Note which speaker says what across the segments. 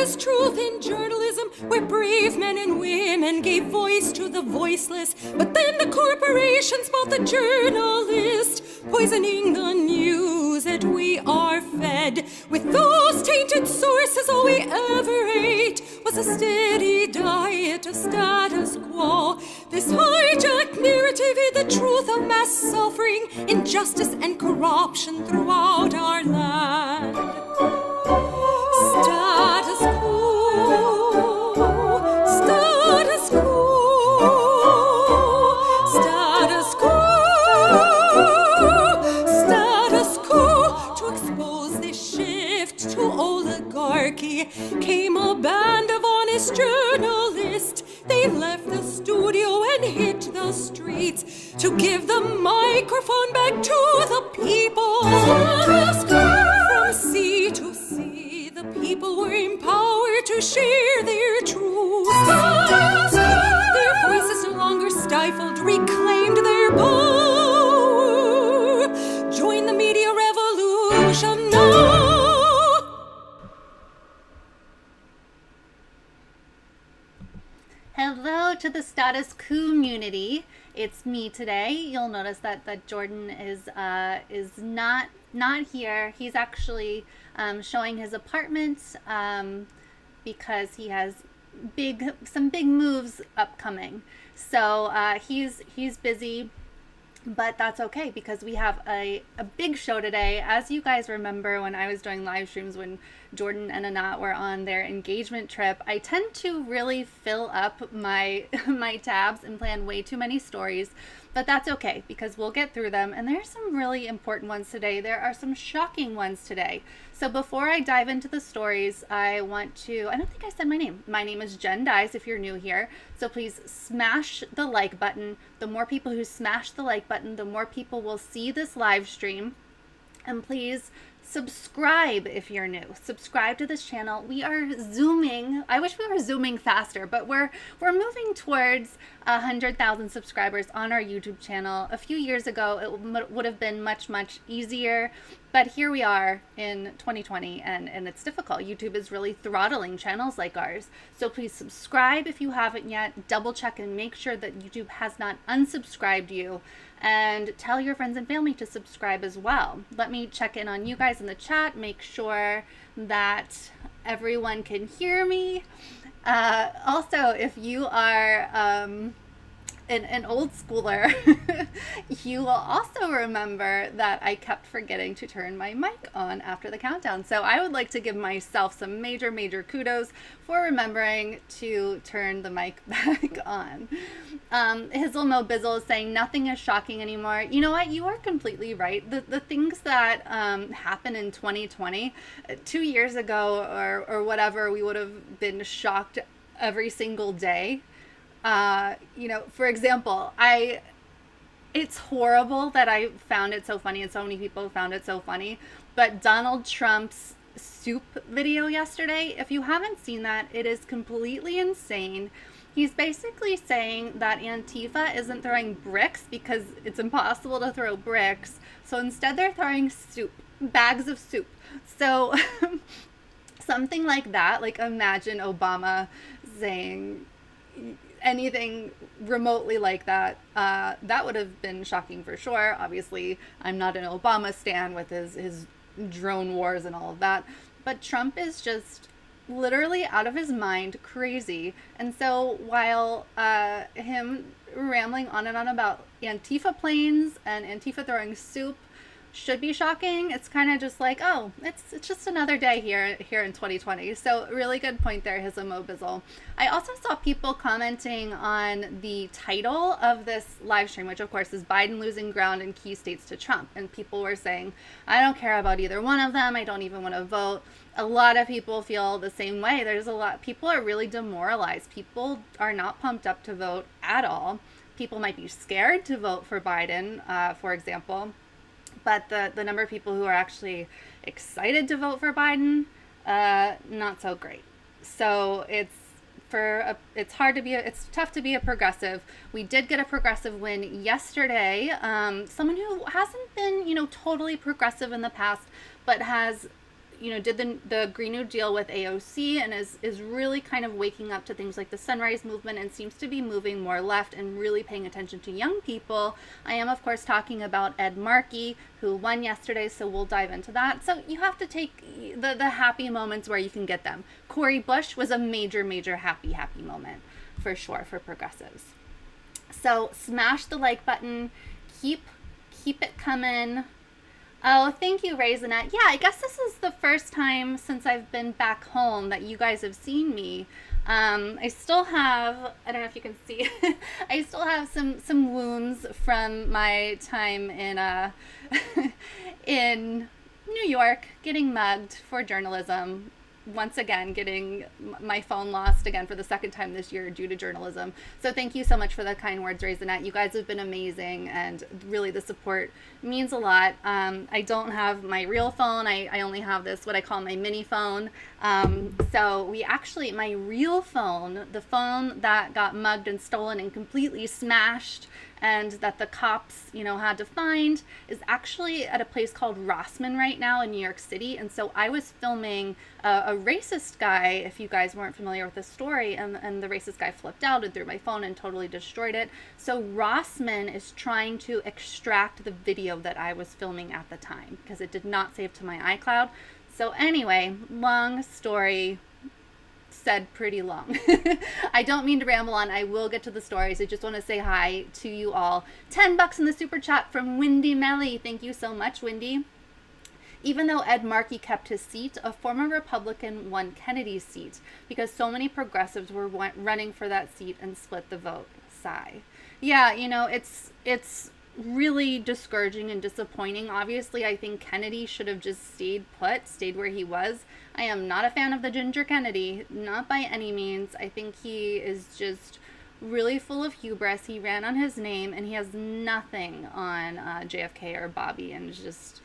Speaker 1: was truth in journalism, where brave men and women gave voice to the voiceless. But then the corporations bought the journalist, poisoning the news that we are fed. With those tainted sources, all we ever ate was a steady diet of status quo. This hijacked narrative hid the truth of mass suffering, injustice, and corruption throughout our land. Status quo, status quo, status quo, status quo. To expose this shift to oligarchy came a band of honest journalists. They left the studio and hit the streets to give the microphone back to the people. From sea to sea, the people were empowered to share their truth. Their voices no longer stifled, reclaimed their power. Join the media revolution now.
Speaker 2: Hello to the status community. It's me today. You'll notice that Jordan is not here. He's actually showing his apartment because he has some big moves upcoming. So he's busy, but that's okay because we have a big show today. As you guys remember, when I was doing live streams when Jordan and Anat were on their engagement trip, I tend to really fill up my tabs and plan way too many stories. But that's okay, because we'll get through them. And there's some really important ones today. There are some shocking ones today. So before I dive into the stories, I don't think I said my name. My name is Jen Dyes if you're new here. So please smash the like button. The more people who smash the like button, the more people will see this live stream. And please subscribe if you're new. Subscribe to this channel. We are zooming. I wish we were zooming faster, but we're moving towards 100,000 subscribers on our YouTube channel. A few years ago, it would have been much, much easier. But here we are in 2020, and it's difficult. YouTube is really throttling channels like ours. So please subscribe if you haven't yet. Double check and make sure that YouTube has not unsubscribed you. And tell your friends and family to subscribe as well. Let me check in on you guys in the chat. Make sure that everyone can hear me. Also, if you are an old schooler, you will also remember that I kept forgetting to turn my mic on after the countdown. So I would like to give myself some major, major kudos for remembering to turn the mic back on. Hizzle Bizzle is saying nothing is shocking anymore. You know what? You are completely right. The things that happen in 2020, 2 years ago or whatever, we would have been shocked every single day. For example, it's horrible that I found it so funny and so many people found it so funny, but Donald Trump's soup video yesterday, if you haven't seen that, it is completely insane. He's basically saying that Antifa isn't throwing bricks because it's impossible to throw bricks. So instead they're throwing soup, bags of soup. So something like that, like imagine Obama saying anything remotely like that, that would have been shocking for sure. Obviously, I'm not an Obama stan with his drone wars and all of that, but Trump is just literally out of his mind, crazy. And so while him rambling on and on about Antifa planes and Antifa throwing soup should be shocking, it's kind of just like, oh, it's just another day here in 2020. So really good point there, Hizzle Bizzle. I also saw people commenting on the title of this live stream, which of course is Biden losing ground in key states to Trump. And people were saying, I don't care about either one of them. I don't even want to vote. A lot of people feel the same way. People are really demoralized. People are not pumped up to vote at all. People might be scared to vote for Biden, for example. But the number of people who are actually excited to vote for Biden, not so great. So it's tough to be a progressive. We did get a progressive win yesterday. Someone who hasn't been, totally progressive in the past, but has, did the Green New Deal with AOC and is really kind of waking up to things like the Sunrise Movement and seems to be moving more left and really paying attention to young people. I am, of course, talking about Ed Markey, who won yesterday, so we'll dive into that. So you have to take the happy moments where you can get them. Cori Bush was a major, major happy moment for sure for progressives. So smash the like button. Keep it coming. Oh, thank you, Raisinette. Yeah, I guess this is the first time since I've been back home that you guys have seen me. I still have, I don't know if you can see, I still have some wounds from my time in New York, getting mugged for journalism. Once again, getting my phone lost again for the second time this year due to journalism. So thank you so much for the kind words, Raisinette. You guys have been amazing, and really the support means a lot. I don't have my real phone. I only have this, what I call my mini phone. So my real phone, the phone that got mugged and stolen and completely smashed and that the cops, had to find, is actually at a place called Rossman right now in New York City. And so I was filming a racist guy, if you guys weren't familiar with the story, and the racist guy flipped out and threw my phone and totally destroyed it. So Rossman is trying to extract the video that I was filming at the time because it did not save to my iCloud. So anyway, long story said pretty long. I don't mean to ramble on. I will get to the stories. I just want to say hi to you all. $10 in the super chat from Windy Melly. Thank you so much, Windy. Even though Ed Markey kept his seat, a former Republican won Kennedy's seat because so many progressives were running for that seat and split the vote. Sigh. Yeah, it's really discouraging and disappointing. Obviously, I think Kennedy should have just stayed where he was. I am not a fan of the Ginger Kennedy, not by any means. I think he is just really full of hubris. He ran on his name, and he has nothing on JFK or Bobby, and just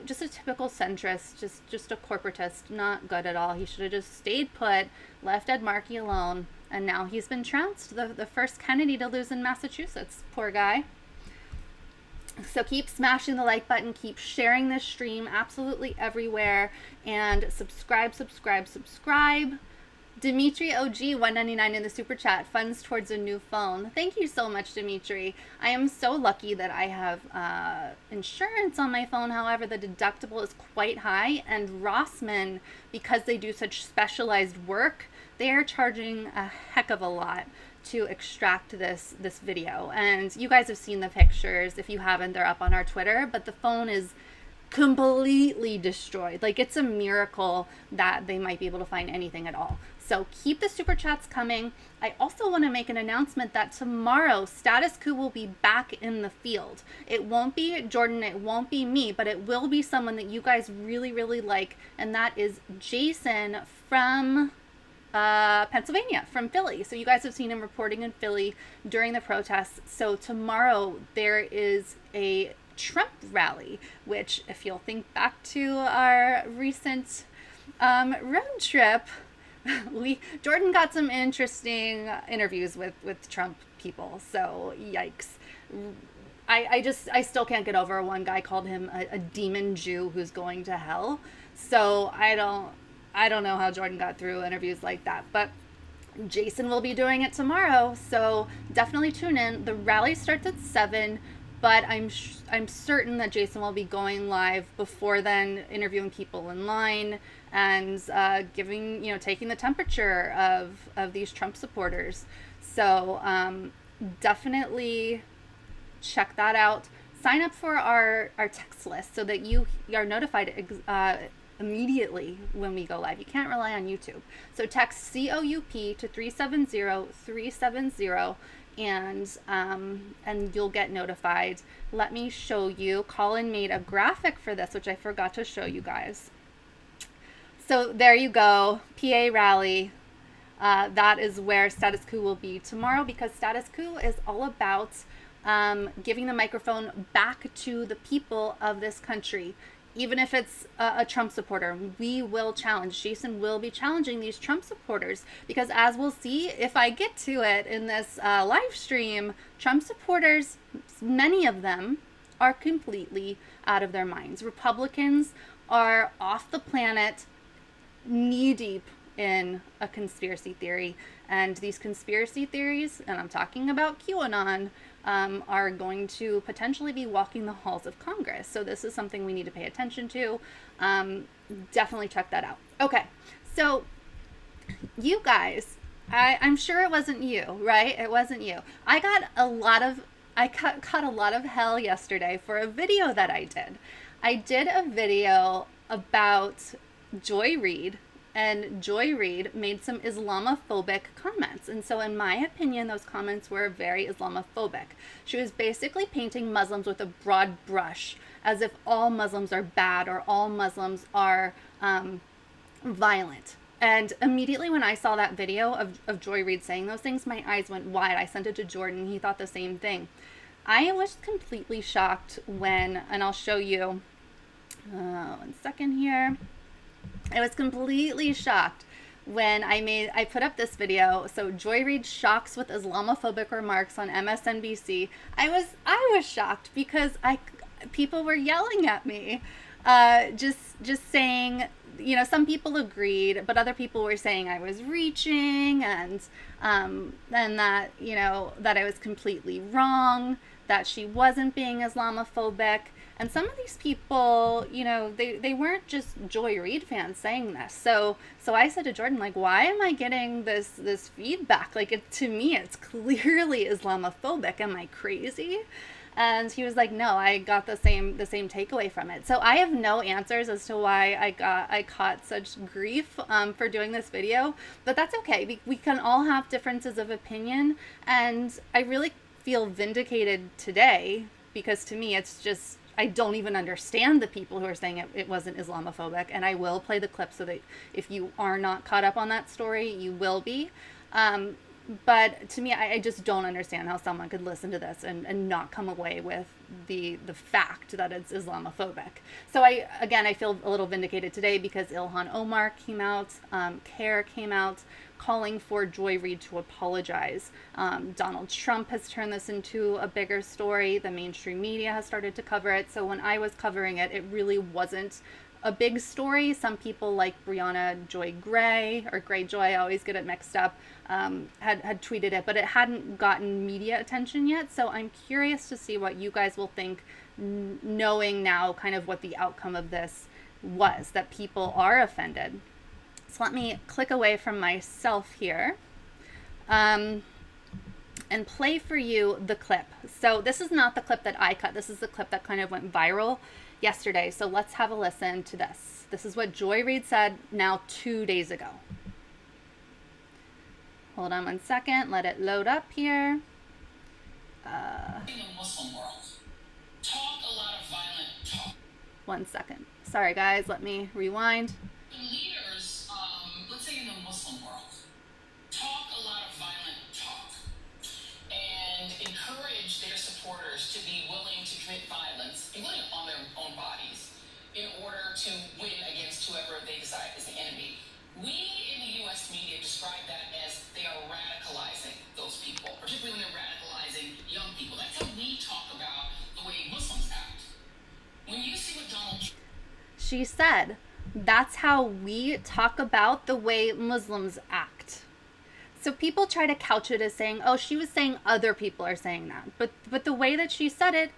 Speaker 2: just a typical centrist, just a corporatist, not good at all. He should have just stayed put, left Ed Markey alone, and now he's been trounced, the first Kennedy to lose in Massachusetts. Poor guy. So keep smashing the like button, keep sharing this stream absolutely everywhere, and subscribe. Dimitri OG 199 in the super chat, funds towards a new phone. Thank you so much, Dimitri. I am so lucky that I have insurance on my phone. However, the deductible is quite high, and Rossmann, because they do such specialized work, they are charging a heck of a lot to extract this video. And you guys have seen the pictures. If you haven't, they're up on our Twitter, but the phone is completely destroyed. Like, it's a miracle that they might be able to find anything at all. So keep the super chats coming. I also want to make an announcement that tomorrow Status Coup will be back in the field. It won't be Jordan, it won't be me, but it will be someone that you guys really, really like, and that is Jason from Pennsylvania, from Philly. So you guys have seen him reporting in Philly during the protests. So tomorrow there is a Trump rally, which, if you'll think back to our recent road trip, Jordan got some interesting interviews with Trump people. So yikes. I still can't get over one guy called him a demon Jew who's going to hell. So I don't know how Jordan got through interviews like that, but Jason will be doing it tomorrow. So definitely tune in. The rally starts at 7. But I'm certain that Jason will be going live before then, interviewing people in line and taking the temperature of these Trump supporters. So definitely check that out. Sign up for our text list so that you are notified immediately when we go live. You can't rely on YouTube. So text COUP to 370-370. And you'll get notified. Let me show you. Colin made a graphic for this, which I forgot to show you guys. So there you go, PA rally. That is where Status Coup will be tomorrow, because Status Coup is all about giving the microphone back to the people of this country. Even if it's a Trump supporter, we will challenge. Jason will be challenging these Trump supporters, because as we'll see, if I get to it in this live stream, Trump supporters, many of them, are completely out of their minds. Republicans are off the planet, knee deep in a conspiracy theory. And these conspiracy theories, and I'm talking about QAnon, are going to potentially be walking the halls of Congress. So this is something we need to pay attention to. Definitely check that out. Okay, so you guys, I'm sure it wasn't you, right? It wasn't you. I got a lot of hell yesterday for a video that I did. I did a video about Joy Reid, and Joy Reid made some Islamophobic comments. And so in my opinion, those comments were very Islamophobic. She was basically painting Muslims with a broad brush, as if all Muslims are bad or all Muslims are violent. And immediately when I saw that video of Joy Reid saying those things, my eyes went wide. I sent it to Jordan. He thought the same thing. I was completely shocked when, and I'll show you, 1 second here. I was completely shocked when I put up this video. So Joy Reid shocks with Islamophobic remarks on MSNBC. I was shocked because people were yelling at me, just saying, some people agreed, but other people were saying I was reaching, and that that I was completely wrong, that she wasn't being Islamophobic. And some of these people, they weren't just Joy Reid fans saying this. So I said to Jordan, like, why am I getting this feedback? Like, to me, it's clearly Islamophobic. Am I crazy? And he was like, no, I got the same takeaway from it. So I have no answers as to why I caught such grief for doing this video, but that's okay. We can all have differences of opinion, and I really feel vindicated today because to me it's just, I don't even understand the people who are saying it wasn't Islamophobic. And I will play the clip so that if you are not caught up on that story, you will be. But to me, I just don't understand how someone could listen to this and not come away with the fact that it's Islamophobic. So I feel a little vindicated today because Ilhan Omar came out, CARE came out, calling for Joy Reid to apologize. Donald Trump has turned this into a bigger story. The mainstream media has started to cover it. So when I was covering it, it really wasn't a big story. Some people like Brianna Joy Gray, or Greyjoy, I always get it mixed up, had tweeted it, but it hadn't gotten media attention yet. So I'm curious to see what you guys will think, knowing now kind of what the outcome of this was, that people are offended. So let me click away from myself here and play for you the clip. So this is not the clip that I cut. This is the clip that kind of went viral yesterday. So let's have a listen to this. This is what Joy Reid said now 2 days ago. Hold on 1 second. Let it load up here.
Speaker 3: In the Muslim world, talk a lot of violent talk.
Speaker 2: 1 second. Sorry guys, let me rewind.
Speaker 3: The leaders, let's say in the Muslim world, talk a lot of violent talk and encourage their supporters to be willing to commit violence, including on their own bodies, in order to win against whoever they decide is the enemy. We in the U.S. media describe that as they are radicalizing those people, particularly when they're radicalizing young people. That's how we talk about the way Muslims act. When you see what Donald
Speaker 2: She said, that's how we talk about the way Muslims act. So people try to couch it as saying, oh, she was saying other people are saying that. But the way that she said it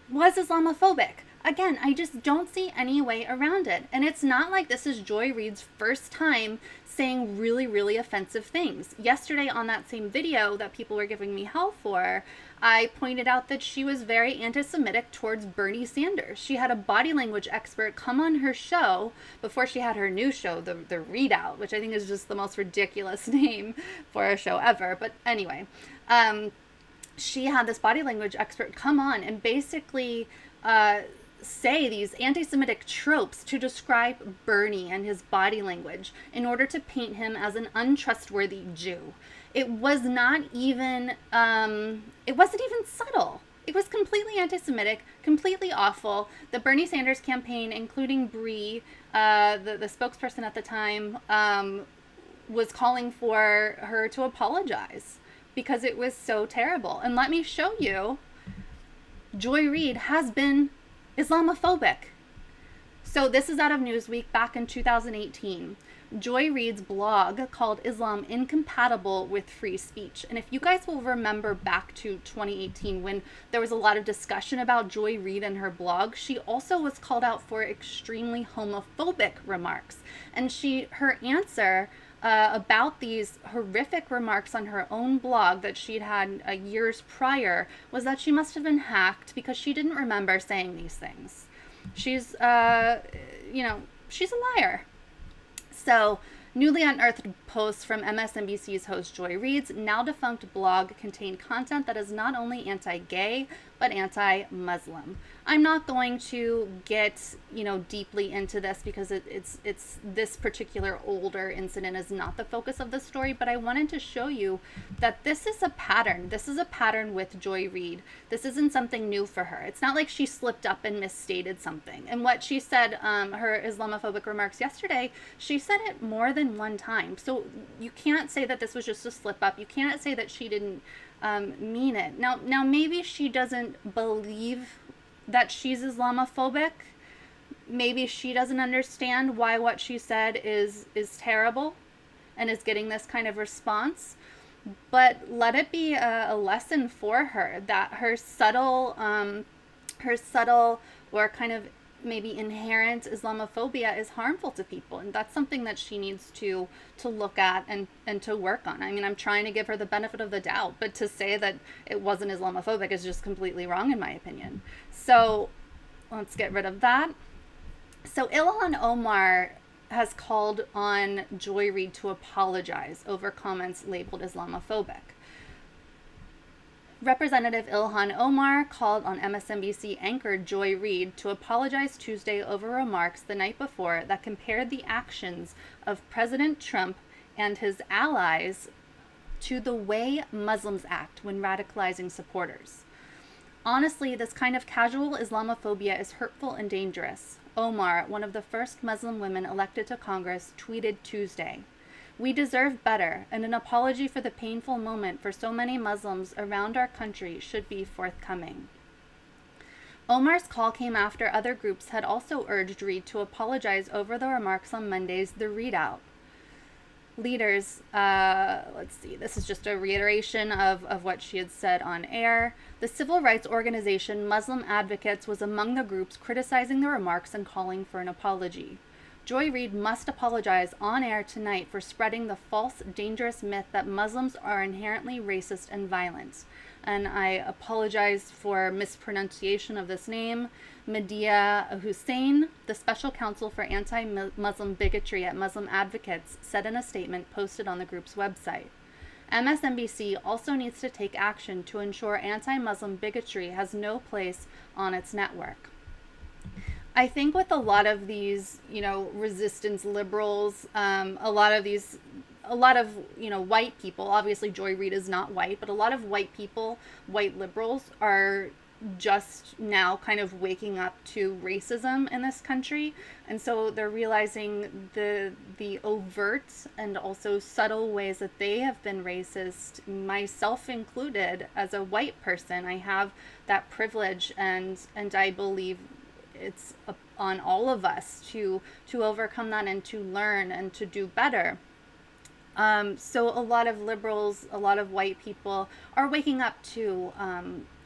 Speaker 2: was Islamophobic. Again, I just don't see any way around it. And it's not like this is Joy Reid's first time saying really, really offensive things. Yesterday on that same video that people were giving me hell for, I pointed out that she was very anti-Semitic towards Bernie Sanders. She had a body language expert come on her show before she had her new show, the Readout, which I think is just the most ridiculous name for a show ever. But anyway, she had this body language expert come on and basically say these anti-Semitic tropes to describe Bernie and his body language in order to paint him as an untrustworthy Jew. It was not even, it wasn't even subtle. It was completely anti-Semitic, completely awful. The Bernie Sanders campaign, including Bree, the spokesperson at the time, was calling for her to apologize because it was so terrible. And let me show you, Joy Reid has been Islamophobic. So this is out of Newsweek back in 2018. Joy Reid's blog called Islam Incompatible with Free Speech. And if you guys will remember back to 2018 when there was a lot of discussion about Joy Reid and her blog, she also was called out for extremely homophobic remarks. And her answer about these horrific remarks on her own blog that she'd had years prior was that she must have been hacked because she didn't remember saying these things. She's, she's a liar. So, newly unearthed posts from MSNBC's host Joy Reid's now defunct blog contain content that is not only anti-gay, but anti-Muslim. I'm not going to get, deeply into this because it's this particular older incident is not the focus of the story, but I wanted to show you that this is a pattern. This is a pattern with Joy Reid. This isn't something new for her. It's not like she slipped up and misstated something. And what she said, her Islamophobic remarks yesterday, she said it more than one time. So you can't say that this was just a slip up. You can't say that she didn't mean it. Now maybe she doesn't believe that she's Islamophobic. Maybe she doesn't understand why what she said is terrible and is getting this kind of response. But let it be a lesson for her that her subtle or kind of maybe inherent Islamophobia is harmful to people, and that's something that she needs to look at and to work on. I mean, I'm trying to give her the benefit of the doubt, but to say that it wasn't Islamophobic is just completely wrong in my opinion. So let's get rid of that. So Ilhan Omar has called on Joy Reid to apologize over comments labeled Islamophobic. Representative Ilhan Omar called on MSNBC anchor Joy Reid to apologize Tuesday over remarks the night before that compared the actions of President Trump and his allies to the way Muslims act when radicalizing supporters. Honestly, this kind of casual Islamophobia is hurtful and dangerous, Omar, one of the first Muslim women elected to Congress, tweeted Tuesday. We deserve better, and an apology for the painful moment for so many Muslims around our country should be forthcoming. Omar's call came after other groups had also urged Reid to apologize over the remarks on Monday's The Readout. Leaders, let's see, this is just a reiteration of what she had said on air. The civil rights organization Muslim Advocates was among the groups criticizing the remarks and calling for an apology. Joy Reid must apologize on air tonight for spreading the false, dangerous myth that Muslims are inherently racist and violent. And I apologize for mispronunciation of this name. Medea Hussein, the special counsel for anti-Muslim bigotry at Muslim Advocates, said in a statement posted on the group's website. MSNBC also needs to take action to ensure anti-Muslim bigotry has no place on its network. I think with a lot of these, resistance liberals, a lot of white people, obviously Joy Reid is not white, but a lot of white people, white liberals are just now kind of waking up to racism in this country. And so they're realizing the overt and also subtle ways that they have been racist, myself included. As a white person, I have that privilege, and I believe it's on all of us to overcome that and to learn and to do better. So a lot of liberals, a lot of white people are waking up to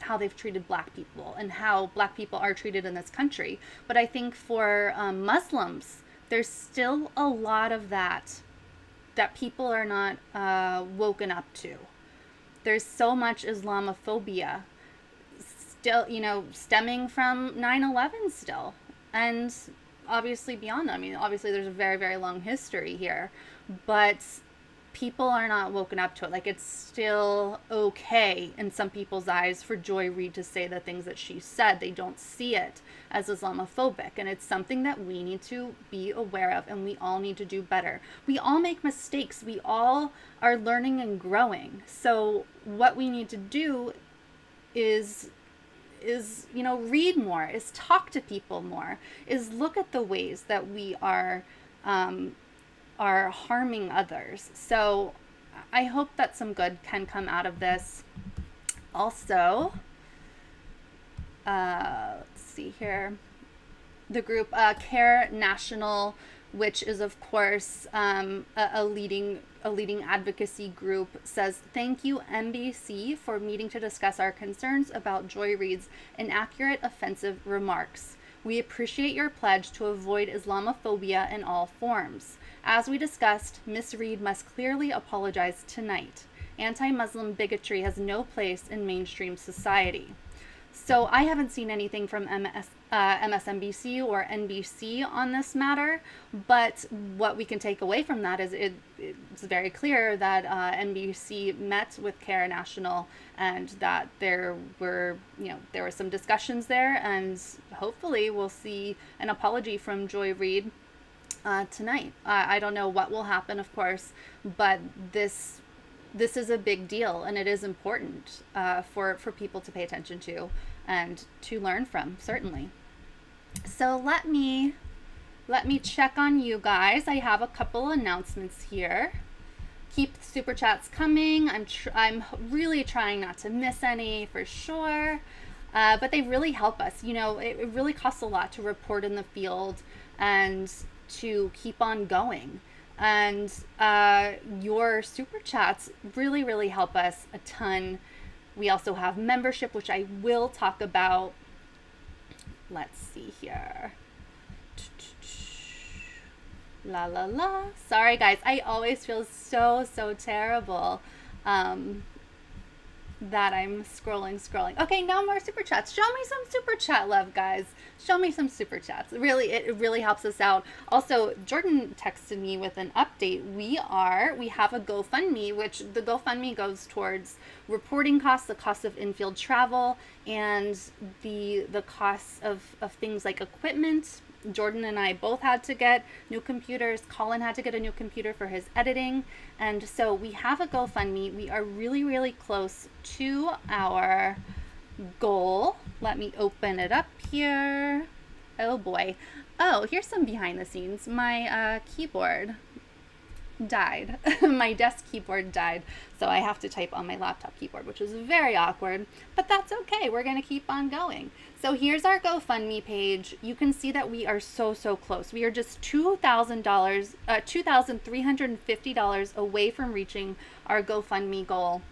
Speaker 2: how they've treated black people and how black people are treated in this country. But I think for Muslims, there's still a lot of that people are not woken up to. There's so much Islamophobia still, stemming from 9/11 still. And obviously beyond that. I mean, obviously there's a very, very long history here, but people are not woken up to it. Like, it's still okay in some people's eyes for Joy Reid to say the things that she said. They don't see it as Islamophobic, and it's something that we need to be aware of, and we all need to do better. We all make mistakes. We all are learning and growing. So what we need to do is read more, is talk to people more, is look at the ways that we are harming others. So I hope that some good can come out of this. Also, let's see here, the group Care National, which is of course a leading advocacy group, says, "Thank you, NBC, for meeting to discuss our concerns about Joy Reid's inaccurate, offensive remarks. We appreciate your pledge to avoid Islamophobia in all forms. As we discussed, Ms. Reid must clearly apologize tonight. Anti-Muslim bigotry has no place in mainstream society." So I haven't seen anything from MSNBC or NBC on this matter, but what we can take away from that is it's very clear that NBC met with Care National, and that there were some discussions there, and hopefully we'll see an apology from Joy Reid tonight. I don't know what will happen, of course, but this is a big deal, and it is important for people to pay attention to and to learn from, certainly. So let me check on you guys. I have a couple announcements here. Keep the super chats coming. I'm really trying not to miss any, for sure. But they really help us. It really costs a lot to report in the field and to keep on going. And your super chats really, really help us a ton. We also have membership, which I will talk about. Let's see here. La la la. Sorry guys, I always feel so terrible that I'm scrolling. Okay, no more super chats. Show me some super chat love, guys. Show me some super chats. It really helps us out. Also, Jordan texted me with an update. We have a GoFundMe, which the GoFundMe goes towards reporting costs, the cost of infield travel, and the costs of things like equipment. Jordan and I both had to get new computers. Colin had to get a new computer for his editing. And so we have a GoFundMe. We are really, really close to our goal. Let me open it up here. Oh boy. Oh, here's some behind the scenes. My keyboard died. My desk keyboard died, so I have to type on my laptop keyboard, which is very awkward, but that's okay. We're gonna keep on going. So here's our GoFundMe page. You can see that we are so close. We are just $2,350 away from reaching our GoFundMe goal.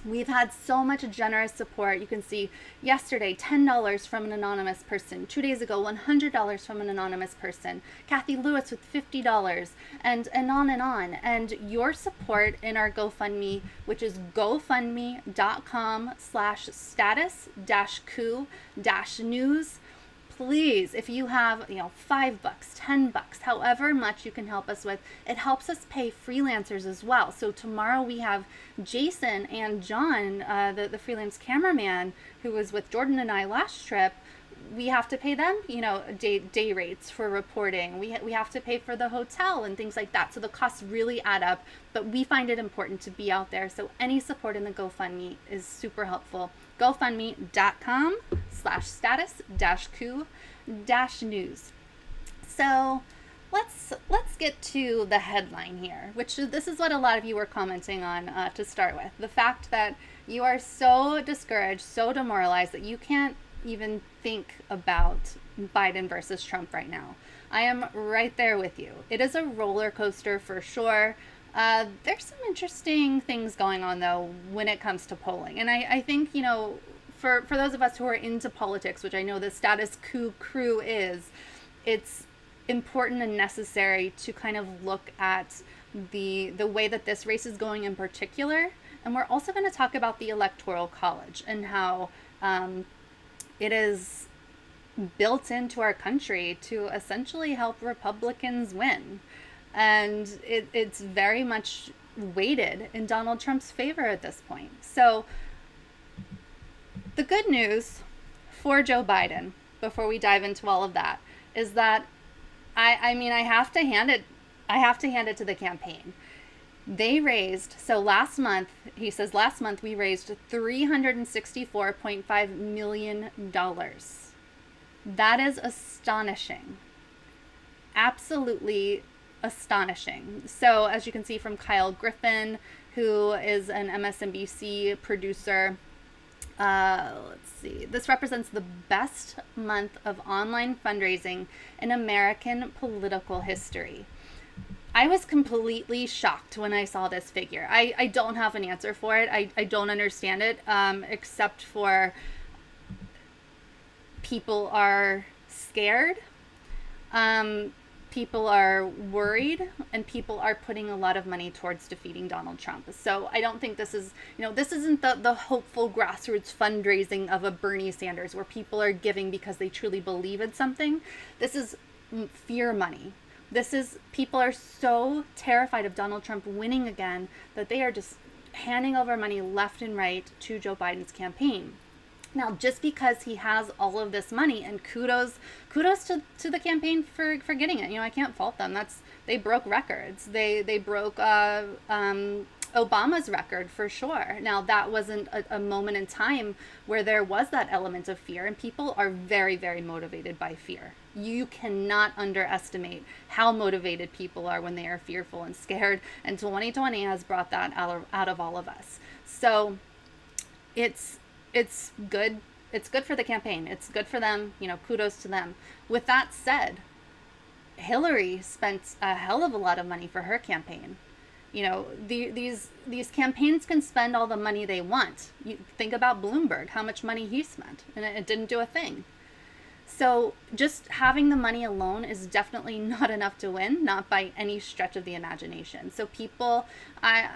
Speaker 2: We've had so much generous support. You can see yesterday, $10 from an anonymous person. 2 days ago, $100 from an anonymous person. Kathy Lewis with $50, and on and on. And your support in our GoFundMe, which is gofundme.com/status-coup-news. Please, if you have, $5, $10, however much you can help us with, it helps us pay freelancers as well. So tomorrow we have Jason and John, the freelance cameraman who was with Jordan and I last trip. We have to pay them, day rates for reporting. We have to pay for the hotel and things like that. So the costs really add up, but we find it important to be out there. So any support in the GoFundMe is super helpful. GoFundMe.com/status-coup-news. So let's get to the headline here, which this is what a lot of you were commenting on to start with. The fact that you are so discouraged, so demoralized that you can't even think about Biden versus Trump right now. I am right there with you. It is a roller coaster for sure. There's some interesting things going on, though, when it comes to polling. And I think, for those of us who are into politics, which I know the Status Coup crew is, it's important and necessary to kind of look at the way that this race is going in particular. And we're also going to talk about the Electoral College and how it is built into our country to essentially help Republicans win. And it's very much weighted in Donald Trump's favor at this point. So the good news for Joe Biden, before we dive into all of that, is that I have to hand it to the campaign. They raised, last month we raised $364.5 million. That is astonishing. Absolutely astonishing. So as you can see from Kyle Griffin, who is an MSNBC producer, let's see, this represents the best month of online fundraising in American political history. I was completely shocked when I saw this figure. I don't have an answer for it. I don't understand it, except for people are scared. People are worried, and people are putting a lot of money towards defeating Donald Trump. So I don't think this is, this isn't the hopeful grassroots fundraising of a Bernie Sanders where people are giving because they truly believe in something. This is fear money. People are so terrified of Donald Trump winning again that they are just handing over money left and right to Joe Biden's campaign. Now, just because he has all of this money, and kudos to the campaign for getting it. I can't fault them. They broke records. They broke Obama's record for sure. Now, that wasn't a moment in time where there was that element of fear, and people are very, very motivated by fear. You cannot underestimate how motivated people are when they are fearful and scared, and 2020 has brought that out of all of us. So it's good. It's good for the campaign. It's good for them. Kudos to them. With that said, Hillary spent a hell of a lot of money for her campaign. These campaigns can spend all the money they want. You think about Bloomberg, how much money he spent, and it didn't do a thing. So just having the money alone is definitely not enough to win, not by any stretch of the imagination. So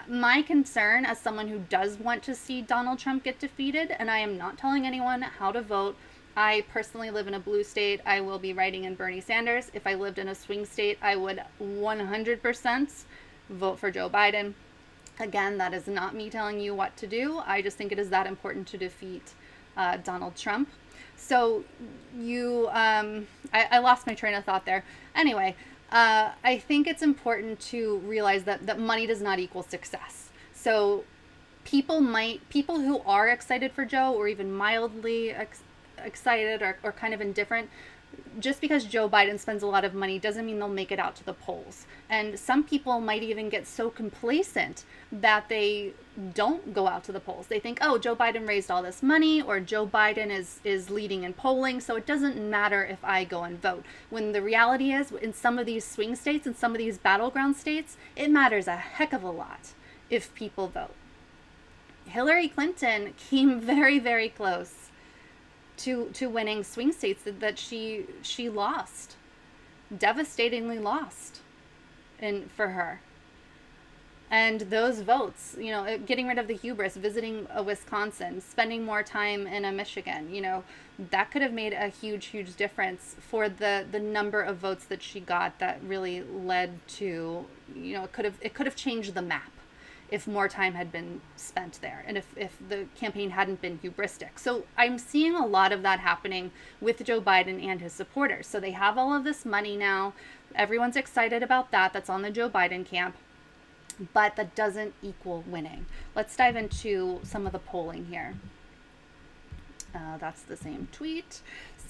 Speaker 2: my concern as someone who does want to see Donald Trump get defeated, and I am not telling anyone how to vote. I personally live in a blue state. I will be writing in Bernie Sanders. If I lived in a swing state, I would 100% vote for Joe Biden. Again, that is not me telling you what to do. I just think it is that important to defeat Donald Trump. So I lost my train of thought there. Anyway, I think it's important to realize that money does not equal success. So people who are excited for Joe, or even mildly excited or kind of indifferent, just because Joe Biden spends a lot of money doesn't mean they'll make it out to the polls. And some people might even get so complacent that they don't go out to the polls. They think, oh, Joe Biden raised all this money, or Joe Biden is leading in polling, so it doesn't matter if I go and vote. When the reality is, in some of these swing states and some of these battleground states, it matters a heck of a lot if people vote. Hillary Clinton came very, very close to winning swing states that she lost, devastatingly lost for her. And those votes, getting rid of the hubris, visiting a Wisconsin, spending more time in a Michigan, that could have made a huge, huge difference for the number of votes that she got. That really led to, it could have changed the map if more time had been spent there, and if the campaign hadn't been hubristic. So I'm seeing a lot of that happening with Joe Biden and his supporters. So they have all of this money now. Everyone's excited about that. That's on the Joe Biden camp. But that doesn't equal winning. Let's dive into some of the polling here. That's the same tweet.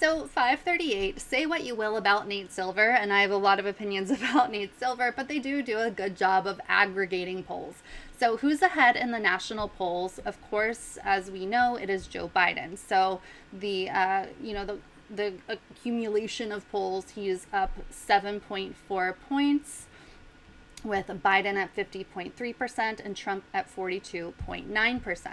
Speaker 2: So 538, say what you will about Nate Silver, and I have a lot of opinions about Nate Silver, but they do a good job of aggregating polls. So who's ahead in the national polls? Of course, as we know, it is Joe Biden. So the accumulation of polls, he is up 7.4 points, with Biden at 50.3% and Trump at 42.9%.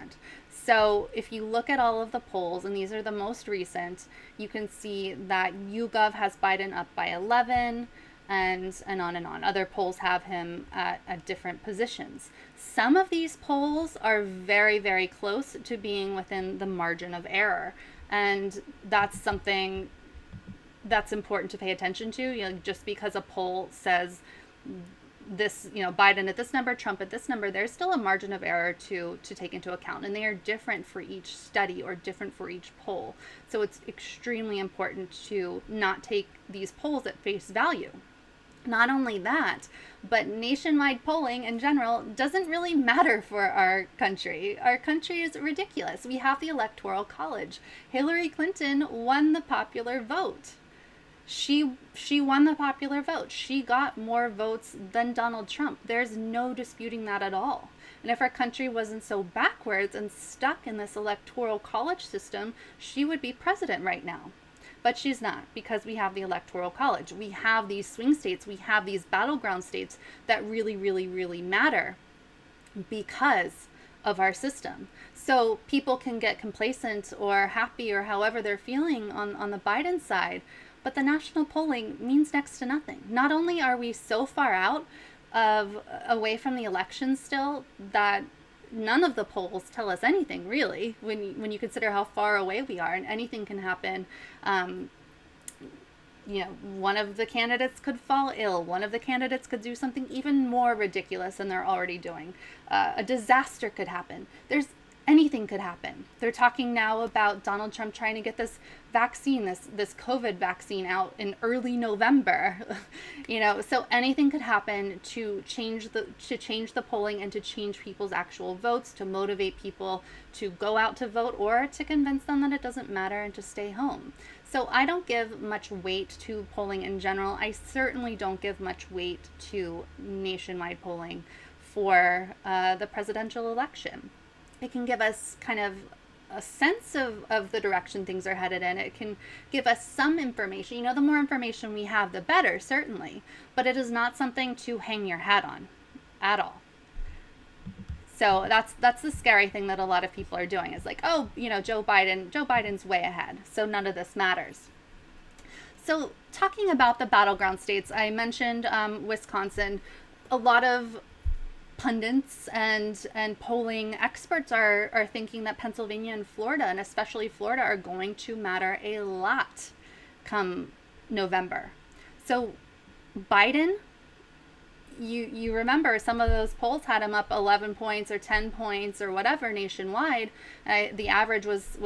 Speaker 2: So if you look at all of the polls, and these are the most recent, you can see that YouGov has Biden up by 11, and on and on. Other polls have him at different positions. Some of these polls are very, very close to being within the margin of error, and that's something that's important to pay attention to. Just because a poll says this, Biden at this number, Trump at this number, there's still a margin of error to take into account, and they are different for each study or different for each poll. So it's extremely important to not take these polls at face value. Not only that, but nationwide polling in general doesn't really matter for our country. Our country is ridiculous. We have the Electoral College. Hillary Clinton won the popular vote. She won the popular vote. She got more votes than Donald Trump. There's no disputing that at all. And if our country wasn't so backwards and stuck in this electoral college system, she would be president right now. But she's not, because we have the Electoral College. We have these swing states. We have these battleground states that really, really, really matter because of our system. So people can get complacent or happy or however they're feeling on the Biden side. But the national polling means next to nothing. Not only are we so far out away from the election still that none of the polls tell us anything, really, when you consider how far away we are, and anything can happen. One of the candidates could fall ill. One of the candidates could do something even more ridiculous than they're already doing. A disaster could happen. Anything could happen. They're talking now about Donald Trump trying to get this vaccine, this COVID vaccine out in early November. So anything could happen to change the polling and to change people's actual votes, to motivate people to go out to vote, or to convince them that it doesn't matter and to stay home. So I don't give much weight to polling in general. I certainly don't give much weight to nationwide polling for the presidential election. It can give us kind of a sense of the direction things are headed in. It can give us some information. The more information we have, the better, certainly. But it is not something to hang your hat on at all. So that's the scary thing that a lot of people are doing. Is like, oh, Joe Biden's way ahead, so none of this matters. So, talking about the battleground states, I mentioned Wisconsin. A lot of pundits and polling experts are thinking that Pennsylvania and Florida, and especially Florida, are going to matter a lot come November. So, Biden, you remember some of those polls had him up 11 points or 10 points or whatever nationwide. The average was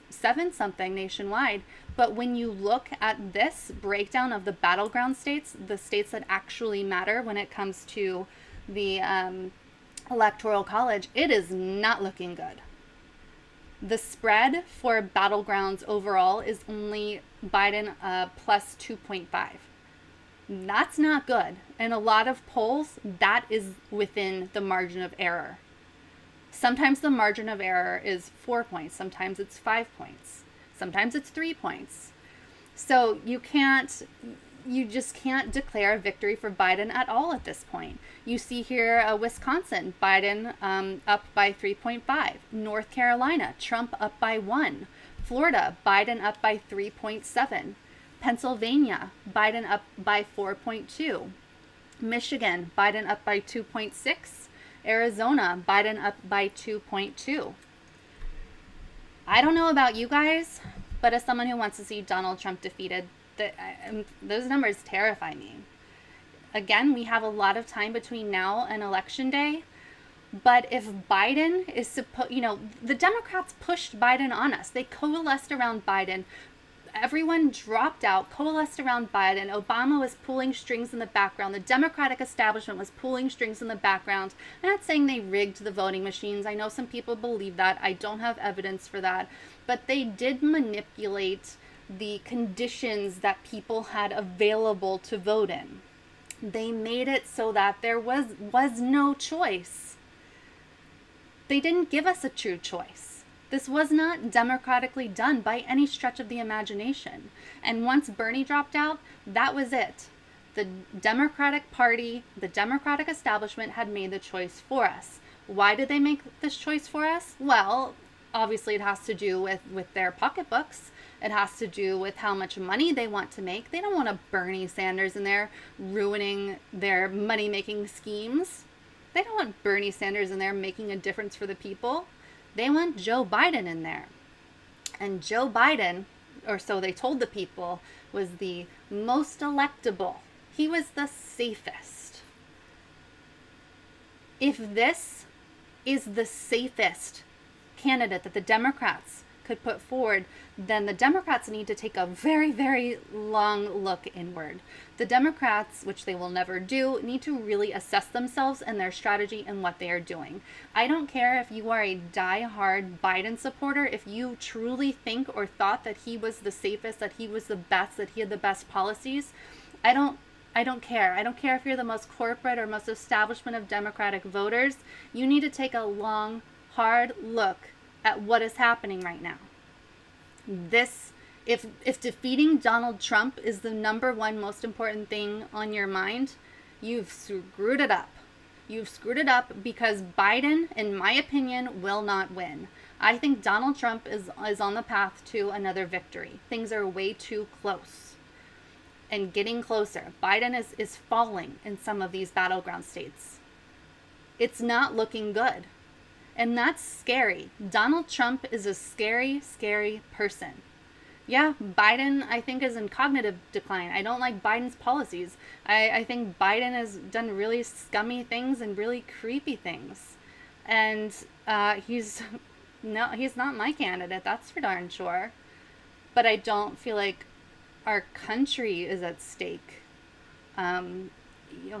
Speaker 2: 7 something nationwide. But when you look at this breakdown of the battleground states, the states that actually matter when it comes to the electoral college, it is not looking good. The spread for battlegrounds overall is only Biden plus 2.5. That's not good. In a lot of polls, that is within the margin of error. Sometimes the margin of error is 4 points. Sometimes it's 5 points. Sometimes it's 3 points. So you just can't declare a victory for Biden at all at this point. You see here Wisconsin, Biden up by 3.5. North Carolina, Trump up by 1. Florida, Biden up by 3.7. Pennsylvania, Biden up by 4.2. Michigan, Biden up by 2.6. Arizona, Biden up by 2.2. I don't know about you guys, but as someone who wants to see Donald Trump defeated, those numbers terrify me. Again, we have a lot of time between now and Election Day, but if Biden is the Democrats pushed Biden on us. They coalesced around Biden. Everyone dropped out, coalesced around Biden. Obama was pulling strings in the background. The Democratic establishment was pulling strings in the background. I'm not saying they rigged the voting machines. I know some people believe that. I don't have evidence for that. But they did manipulate the conditions that people had available to vote in. They made it so that there was no choice. They didn't give us a true choice. This was not democratically done by any stretch of the imagination. And once Bernie dropped out, that was it. The Democratic Party, the Democratic establishment had made the choice for us. Why did they make this choice for us? Well, obviously it has to do with their pocketbooks. It has to do with how much money they want to make. They don't want a Bernie Sanders in there ruining their money-making schemes. They don't want Bernie Sanders in there making a difference for the people. They want Joe Biden in there. And Joe Biden, or so they told the people, was the most electable. He was the safest. If this is the safest candidate that the Democrats could put forward, then the Democrats need to take a very, very long look inward. The Democrats, which they will never do, need to really assess themselves and their strategy and what they are doing. I don't care if you are a die-hard Biden supporter, if you truly think or thought that he was the safest, that he was the best, that he had the best policies. I don't care. I don't care if you're the most corporate or most establishment of Democratic voters. You need to take a long, hard look at what is happening right now. If defeating Donald Trump is the number one most important thing on your mind, you've screwed it up. You've screwed it up because Biden, in my opinion, will not win. I think Donald Trump is on the path to another victory. Things are way too close and getting closer. Biden is falling in some of these battleground states. It's not looking good. And that's scary. Donald Trump is a scary, scary person. Yeah, Biden, I think, is in cognitive decline. I don't like Biden's policies. I think Biden has done really scummy things and really creepy things. And he's not my candidate, that's for darn sure. But I don't feel like our country is at stake.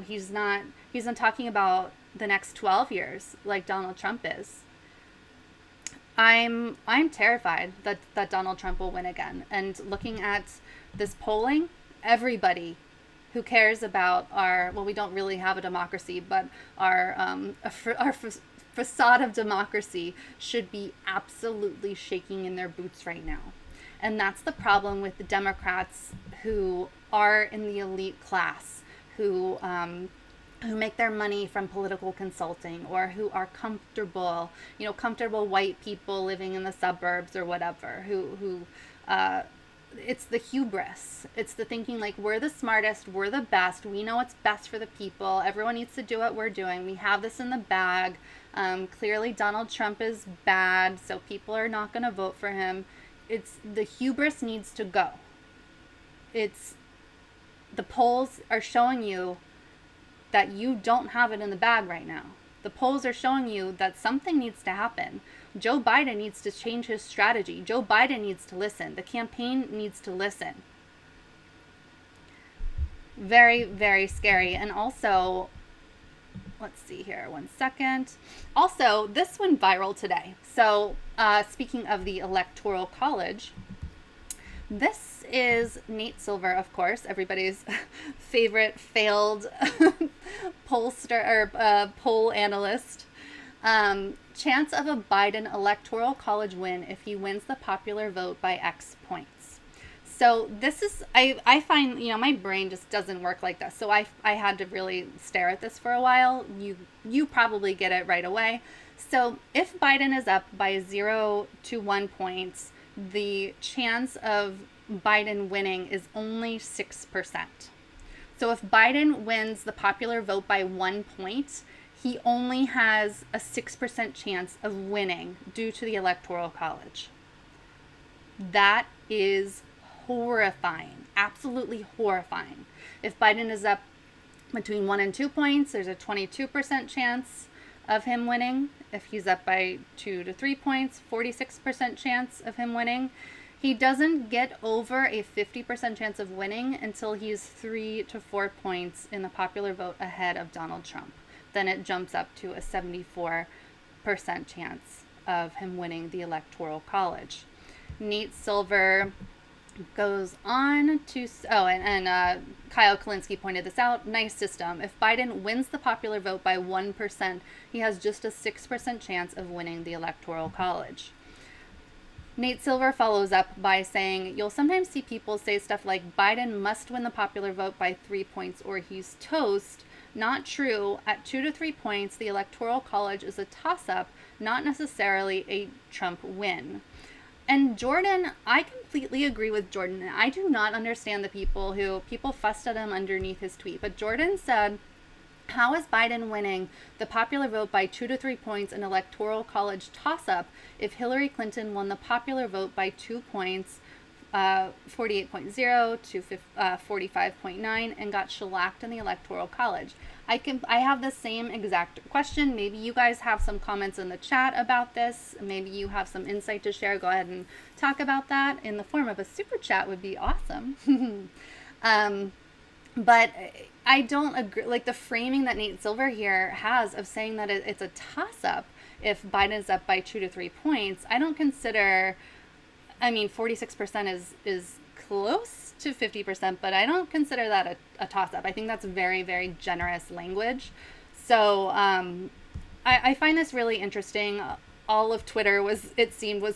Speaker 2: He's not talking about the next 12 years like Donald Trump is. I'm terrified that Donald Trump will win again. And looking at this polling, everybody who cares about we don't really have a democracy, but our facade of democracy should be absolutely shaking in their boots right now. And that's the problem with the Democrats who are in the elite class, who make their money from political consulting, or who are comfortable white people living in the suburbs or whatever, who it's the hubris. It's the thinking like, we're the smartest, we're the best, we know what's best for the people, everyone needs to do what we're doing, we have this in the bag. Clearly Donald Trump is bad, so people are not going to vote for him. It's the hubris needs to go. It's the polls are showing you that you don't have it in the bag right now. The polls are showing you that something needs to happen. Joe Biden needs to change his strategy. Joe Biden needs to listen. The campaign needs to listen. Very, very scary. And also, let's see here, one second. Also, this went viral today. So, speaking of the Electoral College, this is Nate Silver, of course, everybody's favorite failed pollster or poll analyst. Chance of a Biden Electoral College win if he wins the popular vote by X points. So this is, I find, my brain just doesn't work like this. So I had to really stare at this for a while. You probably get it right away. So if Biden is up by 0 to 1 points, the chance of Biden winning is only 6%. So if Biden wins the popular vote by 1 point, he only has a 6% chance of winning due to the Electoral College. That is horrifying, absolutely horrifying. If Biden is up between 1 and 2 points, there's a 22% chance of him winning. If he's up by 2 to 3 points, 46% chance of him winning. He doesn't get over a 50% chance of winning until he's 3 to 4 points in the popular vote ahead of Donald Trump. Then it jumps up to a 74% chance of him winning the Electoral College. Nate Silver goes on to, Kyle Kalinske pointed this out, nice system. If Biden wins the popular vote by 1%, he has just a 6% chance of winning the Electoral College. Nate Silver follows up by saying, you'll sometimes see people say stuff like, Biden must win the popular vote by 3 points or he's toast. Not true. At 2 to 3 points, the Electoral College is a toss-up, not necessarily a Trump win. And Jordan, I completely agree with Jordan. I do not understand the people fussed at him underneath his tweet. But Jordan said, how is Biden winning the popular vote by 2 to 3 points in Electoral College toss-up if Hillary Clinton won the popular vote by 2 points, 48.0 to 45.9, and got shellacked in the Electoral College? I have the same exact question. Maybe you guys have some comments in the chat about this. Maybe you have some insight to share. Go ahead and talk about that in the form of a super chat would be awesome. But I don't agree, like the framing that Nate Silver here has of saying that it's a toss-up if Biden's up by 2 to 3 points. I don't consider, 46% is close to 50%, but I don't consider that a toss-up. I think that's very, very generous language. So I find this really interesting. All of Twitter was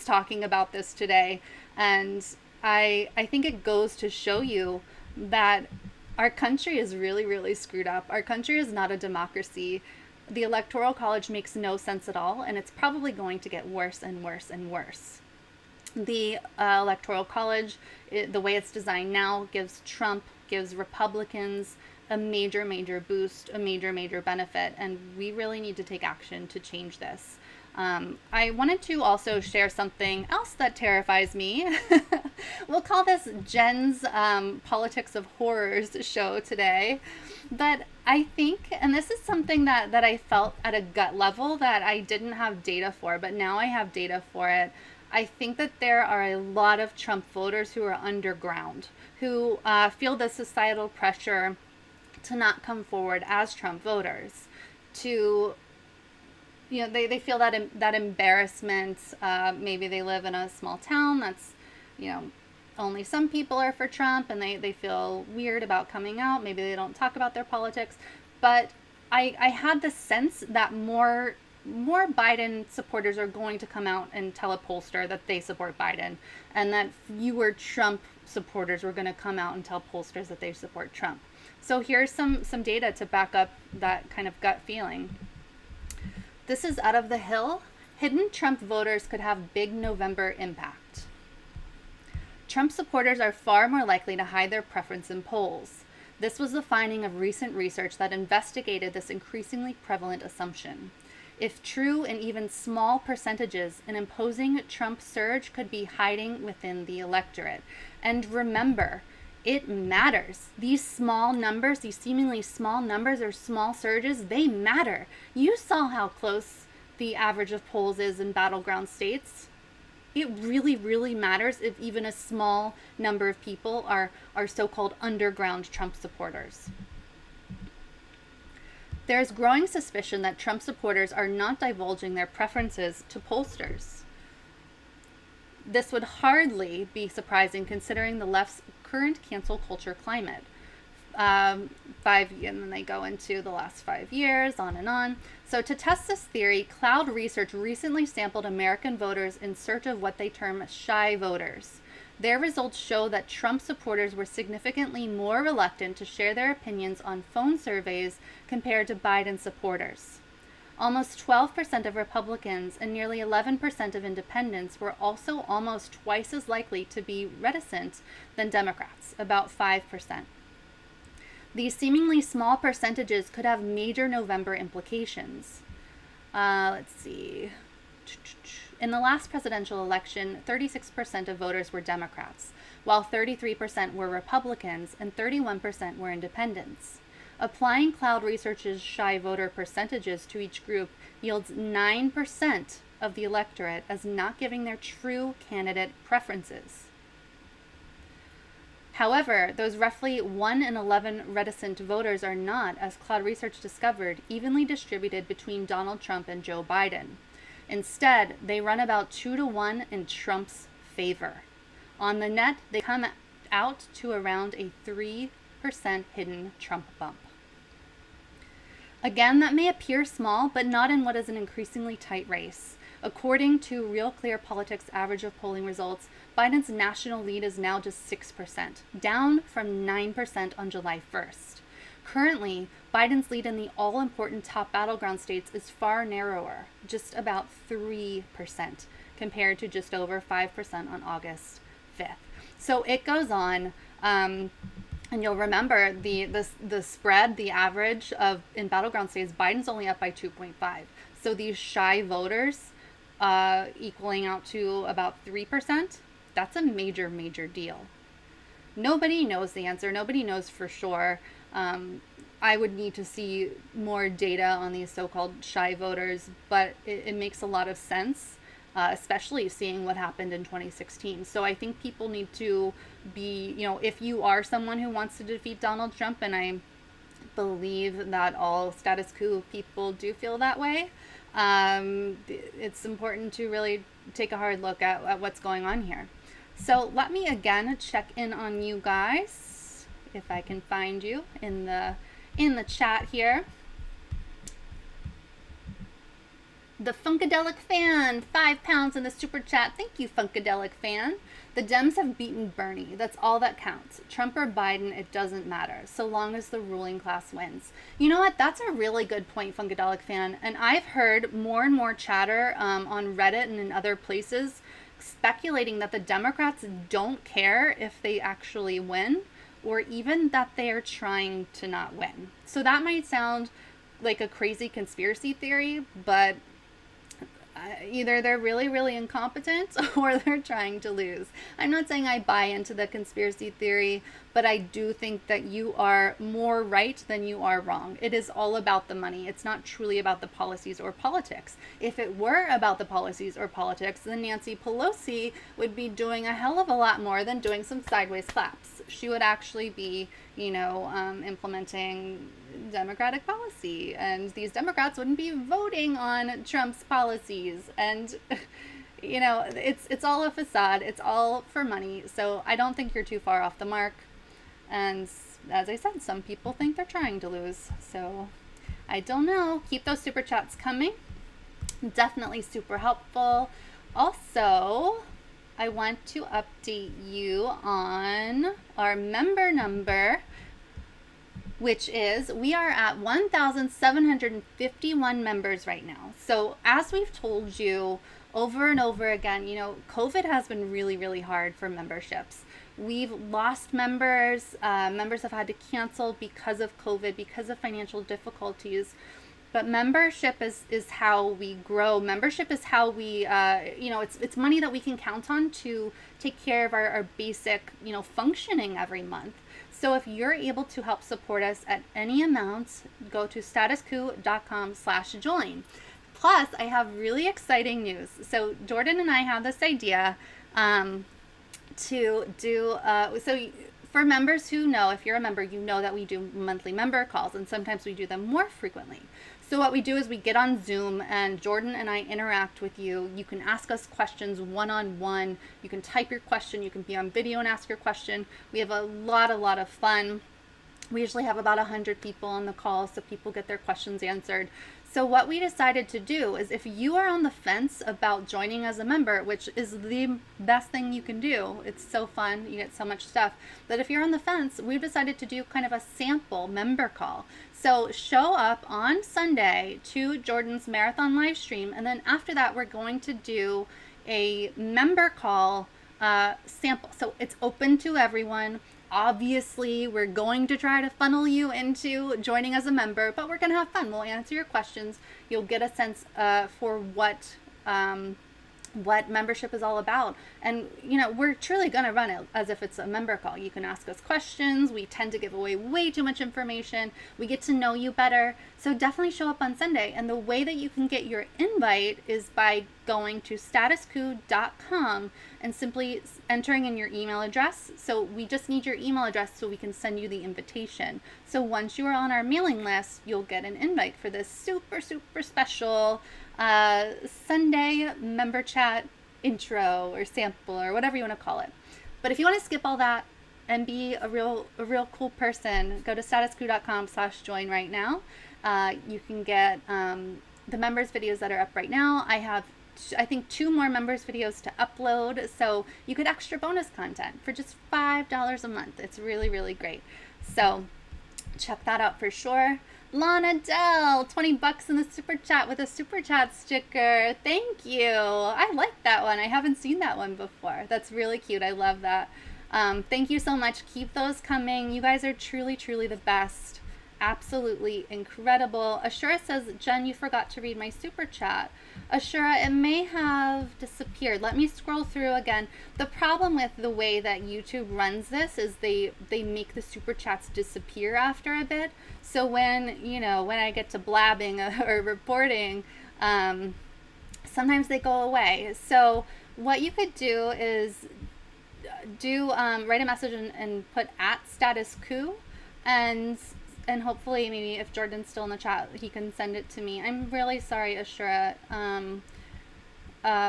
Speaker 2: talking about this today. And I think it goes to show you that our country is really, really screwed up. Our country is not a democracy. The Electoral College makes no sense at all, and it's probably going to get worse and worse and worse. The Electoral College, the way it's designed now, gives Republicans a major, major boost, a major, major benefit, and we really need to take action to change this. I wanted to also share something else that terrifies me. We'll call this Jen's Politics of Horrors show today. But I think, and this is something that I felt at a gut level that I didn't have data for, but now I have data for it. I think that there are a lot of Trump voters who are underground, who feel the societal pressure to not come forward as Trump voters, to they feel that embarrassment. Maybe they live in a small town that's, only some people are for Trump, and they feel weird about coming out. Maybe they don't talk about their politics. But I had the sense that more Biden supporters are going to come out and tell a pollster that they support Biden, and that fewer Trump supporters were going to come out and tell pollsters that they support Trump. So here's some data to back up that kind of gut feeling. This is out of the Hill. Hidden Trump voters could have big November impact. Trump supporters are far more likely to hide their preference in polls. This was the finding of recent research that investigated this increasingly prevalent assumption. If true in even small percentages, an imposing Trump surge could be hiding within the electorate. And remember, it matters. These small numbers, these seemingly small numbers or small surges, they matter. You saw how close the average of polls is in battleground states. It really, really matters if even a small number of people are so-called underground Trump supporters. There is growing suspicion that Trump supporters are not divulging their preferences to pollsters. This would hardly be surprising considering the left's current cancel culture climate. And then they go into the last 5 years, on and on. So to test this theory, Cloud Research recently sampled American voters in search of what they term shy voters. Their results show that Trump supporters were significantly more reluctant to share their opinions on phone surveys compared to Biden supporters. Almost 12% of Republicans and nearly 11% of independents were also almost twice as likely to be reticent than Democrats, about 5%. These seemingly small percentages could have major November implications. Let's see. In the last presidential election, 36% of voters were Democrats, while 33% were Republicans and 31% were independents. Applying Cloud Research's shy voter percentages to each group yields 9% of the electorate as not giving their true candidate preferences. However, those roughly 1 in 11 reticent voters are not, as Cloud Research discovered, evenly distributed between Donald Trump and Joe Biden. Instead, they run about 2-to-1 in Trump's favor. On the net, they come out to around a 3% hidden Trump bump. Again, that may appear small, but not in what is an increasingly tight race. According to Real Clear Politics' average of polling results, Biden's national lead is now just 6%, down from 9% on July 1st. Currently, Biden's lead in the all-important top battleground states is far narrower, just about 3%, compared to just over 5% on August 5th. So it goes on, and you'll remember the spread, the average of in battleground states, Biden's only up by 2.5. So these shy voters equaling out to about 3%, that's a major, major deal. Nobody knows the answer. Nobody knows for sure. I would need to see more data on these so-called shy voters, but it makes a lot of sense, especially seeing what happened in 2016. So I think people need to be, if you are someone who wants to defeat Donald Trump, and I believe that all status quo people do feel that way, it's important to really take a hard look at what's going on here. So let me again check in on you guys, if I can find you in the chat here. The Funkadelic Fan, 5 pounds in the super chat. Thank you, Funkadelic Fan. The Dems have beaten Bernie. That's all that counts. Trump or Biden, it doesn't matter, so long as the ruling class wins. You know what? That's a really good point, Funkadelic Fan. And I've heard more and more chatter on Reddit and in other places speculating that the Democrats don't care if they actually win, or even that they are trying to not win. So that might sound like a crazy conspiracy theory, but either they're really, really incompetent or they're trying to lose. I'm not saying I buy into the conspiracy theory, but I do think that you are more right than you are wrong. It is all about the money. It's not truly about the policies or politics. If it were about the policies or politics, then Nancy Pelosi would be doing a hell of a lot more than doing some sideways claps. She would actually be, implementing Democratic policy, and these Democrats wouldn't be voting on Trump's policies, and it's all a facade. It's all for money. So I don't think you're too far off the mark, and as I said, some people think they're trying to lose, so I don't know. Keep those super chats coming. Definitely super helpful. Also, I want to update you on our member number, which is, we are at 1,751 members right now. So as we've told you over and over again. You know, COVID has been really, really hard for memberships. We've lost members. Members have had to cancel because of COVID, because of financial difficulties. But membership is how we grow. Membership is how we, you know, it's money that we can count on to take care of our basic, you know, functioning every month. So if you're able to help support us at any amount, go to statuscoup.com/join. Plus, I have really exciting news. So Jordan and I have this idea to do, so for members who know, if you're a member, you know that we do monthly member calls, and sometimes we do them more frequently. So what we do is we get on Zoom and Jordan and I interact with you. You can ask us questions one-on-one. You can type your question. You can be on video and ask your question. We have a lot of fun. We usually have about 100 people on the call, so people get their questions answered. So what we decided to do is, if you are on the fence about joining as a member, which is the best thing you can do, it's so fun, you get so much stuff, but if you're on the fence, we've decided to do kind of a sample member call. So show up on Sunday to Jordan's marathon live stream, and then after that we're going to do a member call sample. So it's open to everyone. Obviously, we're going to try to funnel you into joining as a member, but we're going to have fun. We'll answer your questions. You'll get a sense for what membership is all about. And, you know, we're truly going to run it as if it's a member call. You can ask us questions. We tend to give away way too much information. We get to know you better. So definitely show up on Sunday. And the way that you can get your invite is by going to statuscoup.com and simply entering in your email address. So we just need your email address so we can send you the invitation. So once you are on our mailing list, you'll get an invite for this super, super special Sunday member chat intro or sample or whatever you want to call it. But if you want to skip all that and be a real cool person, go to statuscoup.com/join right now. You can get the members videos that are up right now. I have I think 2 more members videos to upload, so you get extra bonus content for just $5 a month. It's really, really great. So check that out for sure. Lana Dell, $20 in the super chat with a super chat sticker. Thank you. I like that one. I haven't seen that one before. That's really cute. I love that. Thank you so much. Keep those coming. You guys are truly, truly the best. Absolutely incredible. Ashura says, Jen, you forgot to read my super chat. Ashura, it may have disappeared. Let me scroll through again. The problem with the way that YouTube runs this is they make the super chats disappear after a bit. So when I get to blabbing or reporting, sometimes they go away. So what you could do is write a message and put @statuscoup, and hopefully maybe if Jordan's still in the chat, he can send it to me. I'm really sorry, Ashura,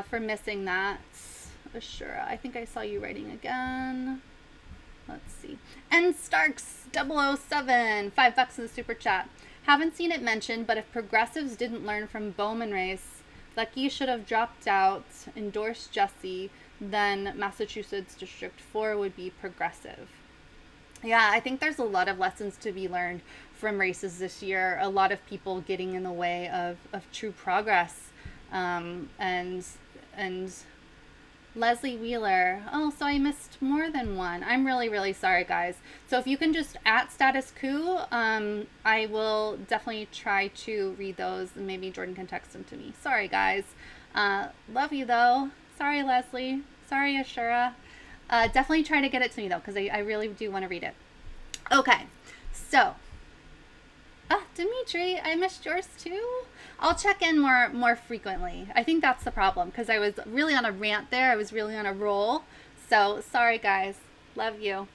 Speaker 2: for missing that. Ashura, I think I saw you writing again. Let's see. And Starks 007, $5 in the super chat. Haven't seen it mentioned, but if progressives didn't learn from Bowman race, Lucky should have dropped out, endorsed Jesse, then Massachusetts District 4 would be progressive. Yeah, I think there's a lot of lessons to be learned from races this year. A lot of people getting in the way of true progress. And Leslie Wheeler. Oh, so I missed more than one. I'm really, really sorry, guys. So if you can just @statuscoup, I will definitely try to read those, and maybe Jordan can text them to me. Sorry, guys. Love you, though. Sorry, Leslie. Sorry, Ashura. Definitely try to get it to me, though, because I really do want to read it. Okay, so. Dimitri, I missed yours, too. I'll check in more frequently. I think that's the problem, because I was really on a rant there. I was really on a roll. So, sorry, guys. Love you.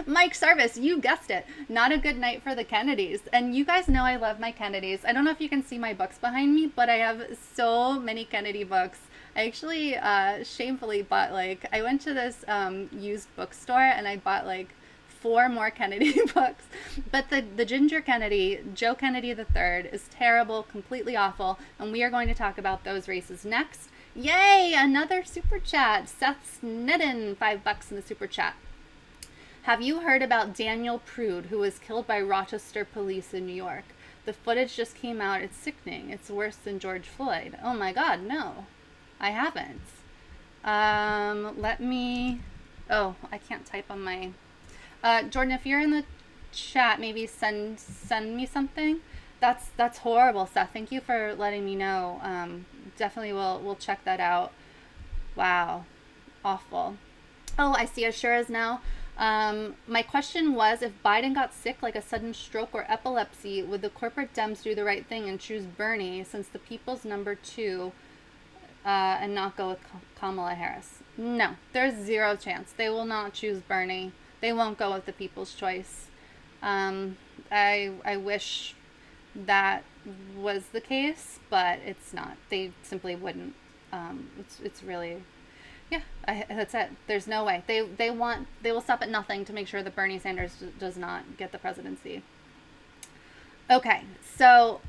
Speaker 2: Mike Sarvis, you guessed it. Not a good night for the Kennedys. And you guys know I love my Kennedys. I don't know if you can see my books behind me, but I have so many Kennedy books. I actually shamefully bought, I went to this used bookstore and I bought 4 more Kennedy books. But the Ginger Kennedy, Joe Kennedy III, is terrible, completely awful, and we are going to talk about those races next. Yay! Another super chat. Seth Snedden, $5 in the super chat. Have you heard about Daniel Prude, who was killed by Rochester police in New York? The footage just came out. It's sickening. It's worse than George Floyd. Oh my God, no. I haven't. Let me... Oh, I can't type on my... Jordan, if you're in the chat, maybe send me something. That's horrible, Seth. Thank you for letting me know. Definitely we'll check that out. Wow. Awful. Oh, I see Ashura's now. My question was, if Biden got sick like a sudden stroke or epilepsy, would the corporate Dems do the right thing and choose Bernie since the people's number 2 and not go with Kamala Harris? No, there's zero chance. They will not choose Bernie. They won't go with the people's choice. I wish that was the case, but it's not. They simply wouldn't. It's really... Yeah, that's it. There's no way. They will stop at nothing to make sure that Bernie Sanders does not get the presidency. Okay, so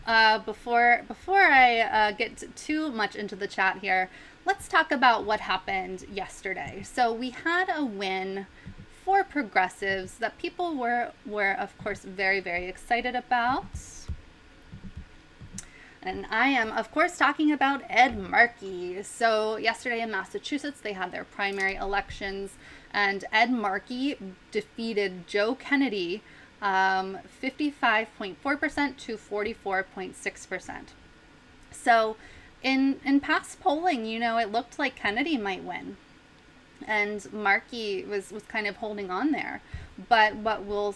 Speaker 2: before I get too much into the chat here, let's talk about what happened yesterday. So we had a win for progressives that people were of course very, very excited about. And I am, of course, talking about Ed Markey. So yesterday in Massachusetts, they had their primary elections, and Ed Markey defeated Joe Kennedy 55.4% to 44.6%. So in past polling, it looked like Kennedy might win. And Markey was kind of holding on there. But what we'll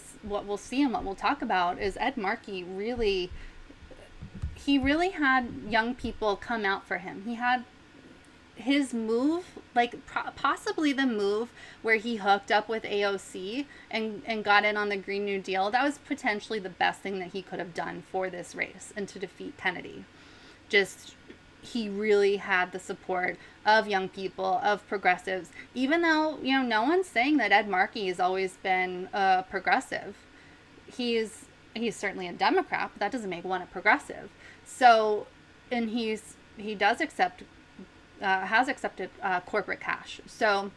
Speaker 2: see and what we'll talk about is Ed Markey really had young people come out for him. He had his move, possibly the move where he hooked up with AOC and got in on the Green New Deal. That was potentially the best thing that he could have done for this race and to defeat Kennedy. He really had the support of young people, of progressives, even though, no one's saying that Ed Markey has always been a progressive. He's certainly a Democrat, but that doesn't make one a progressive. So, and he has accepted corporate cash. So,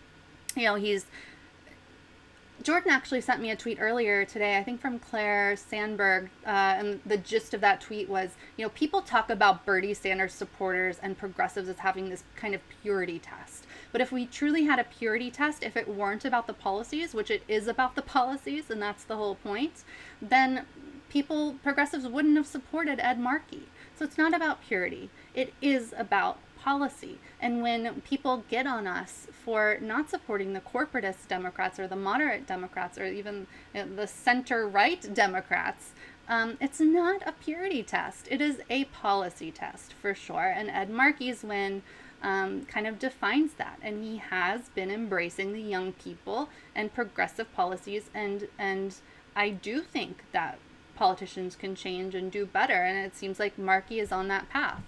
Speaker 2: Jordan actually sent me a tweet earlier today, I think from Claire Sandberg, and the gist of that tweet was, people talk about Bernie Sanders supporters and progressives as having this kind of purity test. But if we truly had a purity test, if it weren't about the policies, which it is about the policies, and that's the whole point, then progressives wouldn't have supported Ed Markey. So it's not about purity. It is about policy. And when people get on us for not supporting the corporatist Democrats or the moderate Democrats or even the center-right Democrats, it's not a purity test. It is a policy test for sure. And Ed Markey's win kind of defines that. And he has been embracing the young people and progressive policies. And I do think that politicians can change and do better, and it seems like Markey is on that path.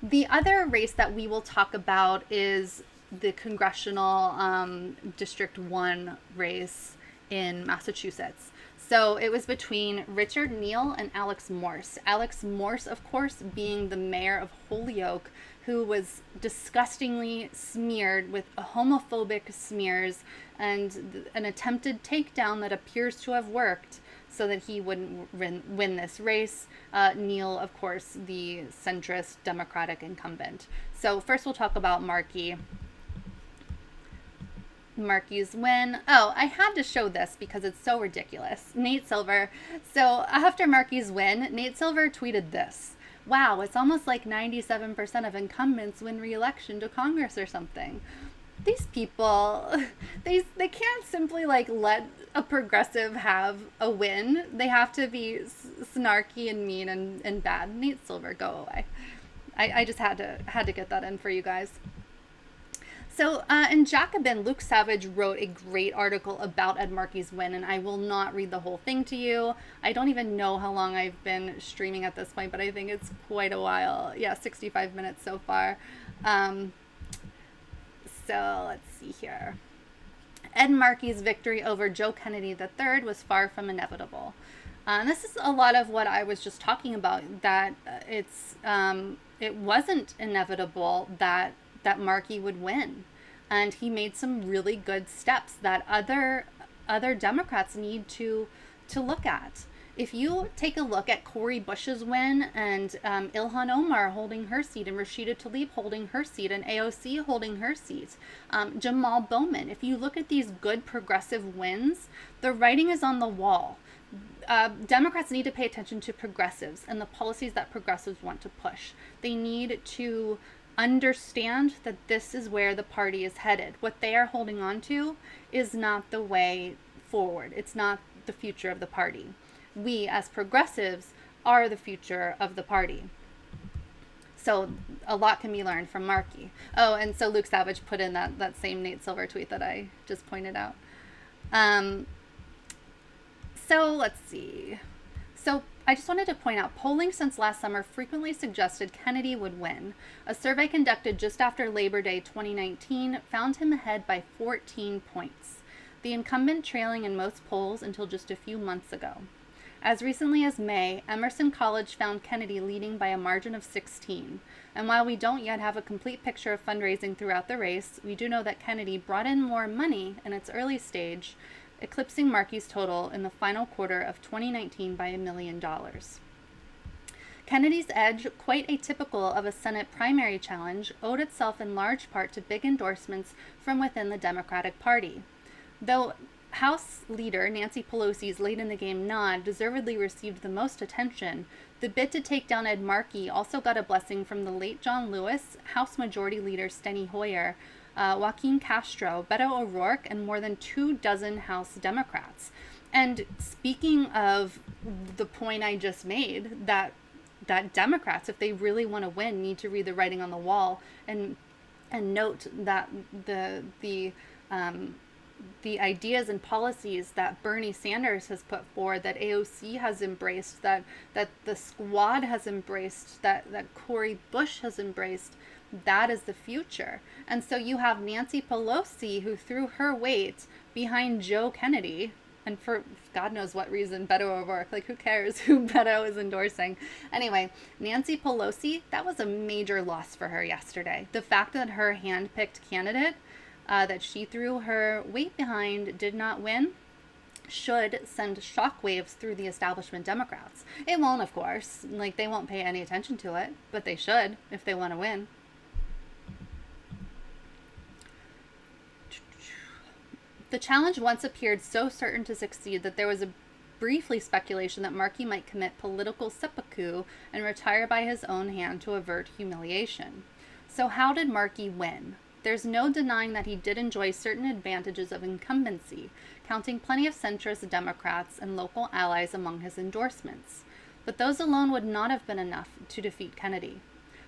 Speaker 2: The other race that we will talk about is the congressional District 1 race in Massachusetts. So it was between Richard Neal and Alex Morse. Alex Morse, of course, being the mayor of Holyoke, who was disgustingly smeared with homophobic smears and an attempted takedown that appears to have worked so that he wouldn't win this race. Neal, of course, the centrist Democratic incumbent. So first we'll talk about Markey. Markey's win. Oh, I had to show this because it's so ridiculous. Nate Silver. So after Markey's win, Nate Silver tweeted this. Wow, it's almost like 97% of incumbents win re-election to Congress or something. These people, they can't simply let a progressive have a win. They have to be snarky and mean and bad. Nate Silver, go away. I just had to get that in for you guys. So in Jacobin, Luke Savage wrote a great article about Ed Markey's win, and I will not read the whole thing to you. I don't even know how long I've been streaming at this point, but I think it's quite a while. Yeah, 65 minutes so far. So let's see here. Ed Markey's victory over Joe Kennedy III was far from inevitable. And this is a lot of what I was just talking about, that it wasn't inevitable that Markey would win. And he made some really good steps that other Democrats need to look at. If you take a look at Cori Bush's win and Ilhan Omar holding her seat and Rashida Tlaib holding her seat and AOC holding her seat, Jamal Bowman, if you look at these good progressive wins, the writing is on the wall. Democrats need to pay attention to progressives and the policies that progressives want to push. They need to understand that this is where the party is headed. What they are holding on to is not the way forward. It's not the future of the party. We, as progressives, are the future of the party. So a lot can be learned from Markey. Oh, and so Luke Savage put in that same Nate Silver tweet that I just pointed out. So let's see. So I just wanted to point out, polling since last summer frequently suggested Kennedy would win. A survey conducted just after Labor Day 2019 found him ahead by 14 points, the incumbent trailing in most polls until just a few months ago. As recently as May, Emerson College found Kennedy leading by a margin of 16. And while we don't yet have a complete picture of fundraising throughout the race, we do know that Kennedy brought in more money in its early stage, eclipsing Markey's total in the final quarter of 2019 by $1 million. Kennedy's edge, quite atypical of a Senate primary challenge, owed itself in large part to big endorsements from within the Democratic Party. Though House Leader Nancy Pelosi's late-in-the-game nod deservedly received the most attention, the bid to take down Ed Markey also got a blessing from the late John Lewis, House Majority Leader Steny Hoyer, Joaquin Castro, Beto O'Rourke, and more than 24 House Democrats. And speaking of the point I just made, that Democrats, if they really want to win, need to read the writing on the wall and note that the ideas and policies that Bernie Sanders has put forward, that AOC has embraced, that the squad has embraced, that Cori Bush has embraced, that is the future. And so you have Nancy Pelosi, who threw her weight behind Joe Kennedy, and for God knows what reason, Beto O'Rourke, like who cares who Beto is endorsing. Anyway, Nancy Pelosi, that was a major loss for her yesterday. The fact that her hand-picked candidate that she threw her weight behind did not win should send shockwaves through the establishment Democrats. It won't, of course. Like, they won't pay any attention to it, but they should if they want to win. The challenge once appeared so certain to succeed that there was a briefly speculation that Markey might commit political seppuku and retire by his own hand to avert humiliation. So how did Markey win? There's no denying that he did enjoy certain advantages of incumbency, counting plenty of centrist Democrats and local allies among his endorsements. But those alone would not have been enough to defeat Kennedy.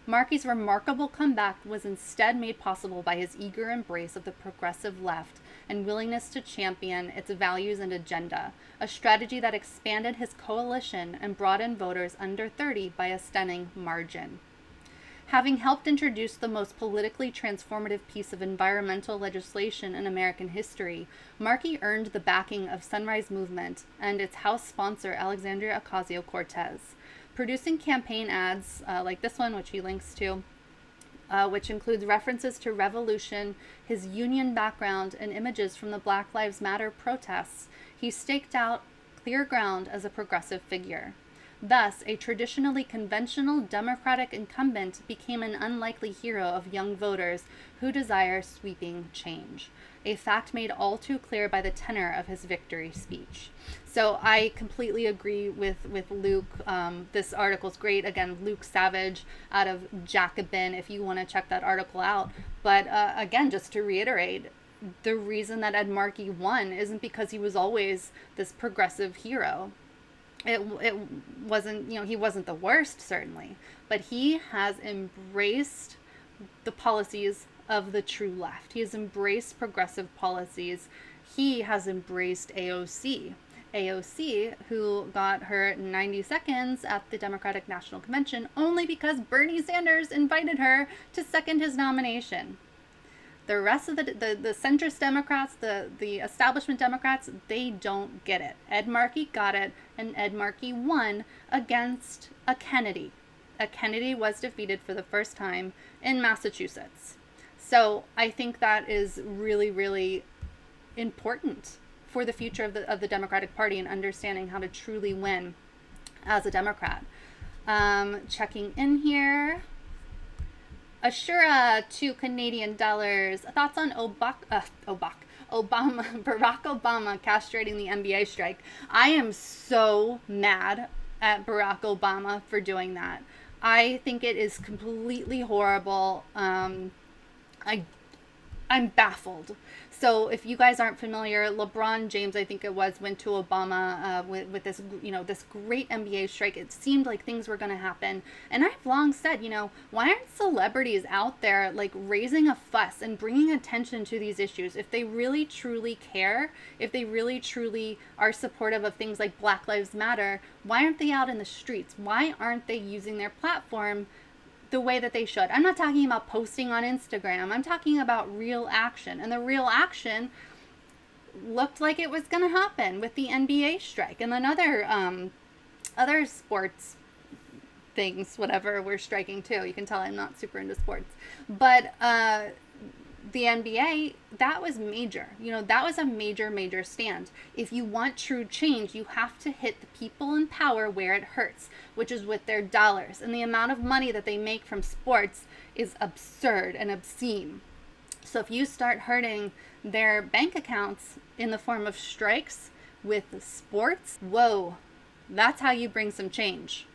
Speaker 2: Markey's remarkable comeback was instead made possible by his eager embrace of the progressive left and willingness to champion its values and agenda, a strategy that expanded his coalition and brought in voters under 30 by a stunning margin. Having helped introduce the most politically transformative piece of environmental legislation in American history, Markey earned the backing of Sunrise Movement and its House sponsor Alexandria Ocasio-Cortez, producing campaign ads like this one, which he links to, which includes references to revolution, his union background, and images from the Black Lives Matter protests. He staked out clear ground as a progressive figure. Thus, a traditionally conventional Democratic incumbent became an unlikely hero of young voters who desire sweeping change, a fact made all too clear by the tenor of his victory speech. So I completely agree with Luke. This article's great. Again, Luke Savage out of Jacobin, if you want to check that article out. But again, just to reiterate, the reason that Ed Markey won isn't because he was always this progressive hero. It wasn't, he wasn't the worst, certainly, but he has embraced the policies of the true left. He has embraced progressive policies. He has embraced AOC, who got her 90 seconds at the Democratic National Convention only because Bernie Sanders invited her to second his nomination. The rest of the centrist Democrats, the establishment Democrats, they don't get it. Ed Markey got it, and Ed Markey won against a Kennedy. A Kennedy was defeated for the first time in Massachusetts. So I think that is really, really important for the future of the Democratic Party and understanding how to truly win as a Democrat. Checking in here. Ashura, $2 Canadian. Thoughts on Barack Obama castrating the NBA strike. I am so mad at Barack Obama for doing that. I think it is completely horrible. I'm baffled. So if you guys aren't familiar, LeBron James, I think it was, went to Obama with this, this great NBA strike. It seemed like things were going to happen. And I've long said, why aren't celebrities out there like raising a fuss and bringing attention to these issues? If they really truly care, if they really truly are supportive of things like Black Lives Matter, why aren't they out in the streets? Why aren't they using their platform the way that they should? I'm not talking about posting on Instagram. I'm talking about real action. And the real action looked like it was going to happen with the NBA strike. And then other sports things, whatever, were striking too. You can tell I'm not super into sports. But the NBA, that was major. That was a major stand. If you want true change, you have to hit the people in power where it hurts, which is with their dollars. And the amount of money that they make from sports is absurd and obscene. So if you start hurting their bank accounts in the form of strikes with sports, whoa, that's how you bring some change.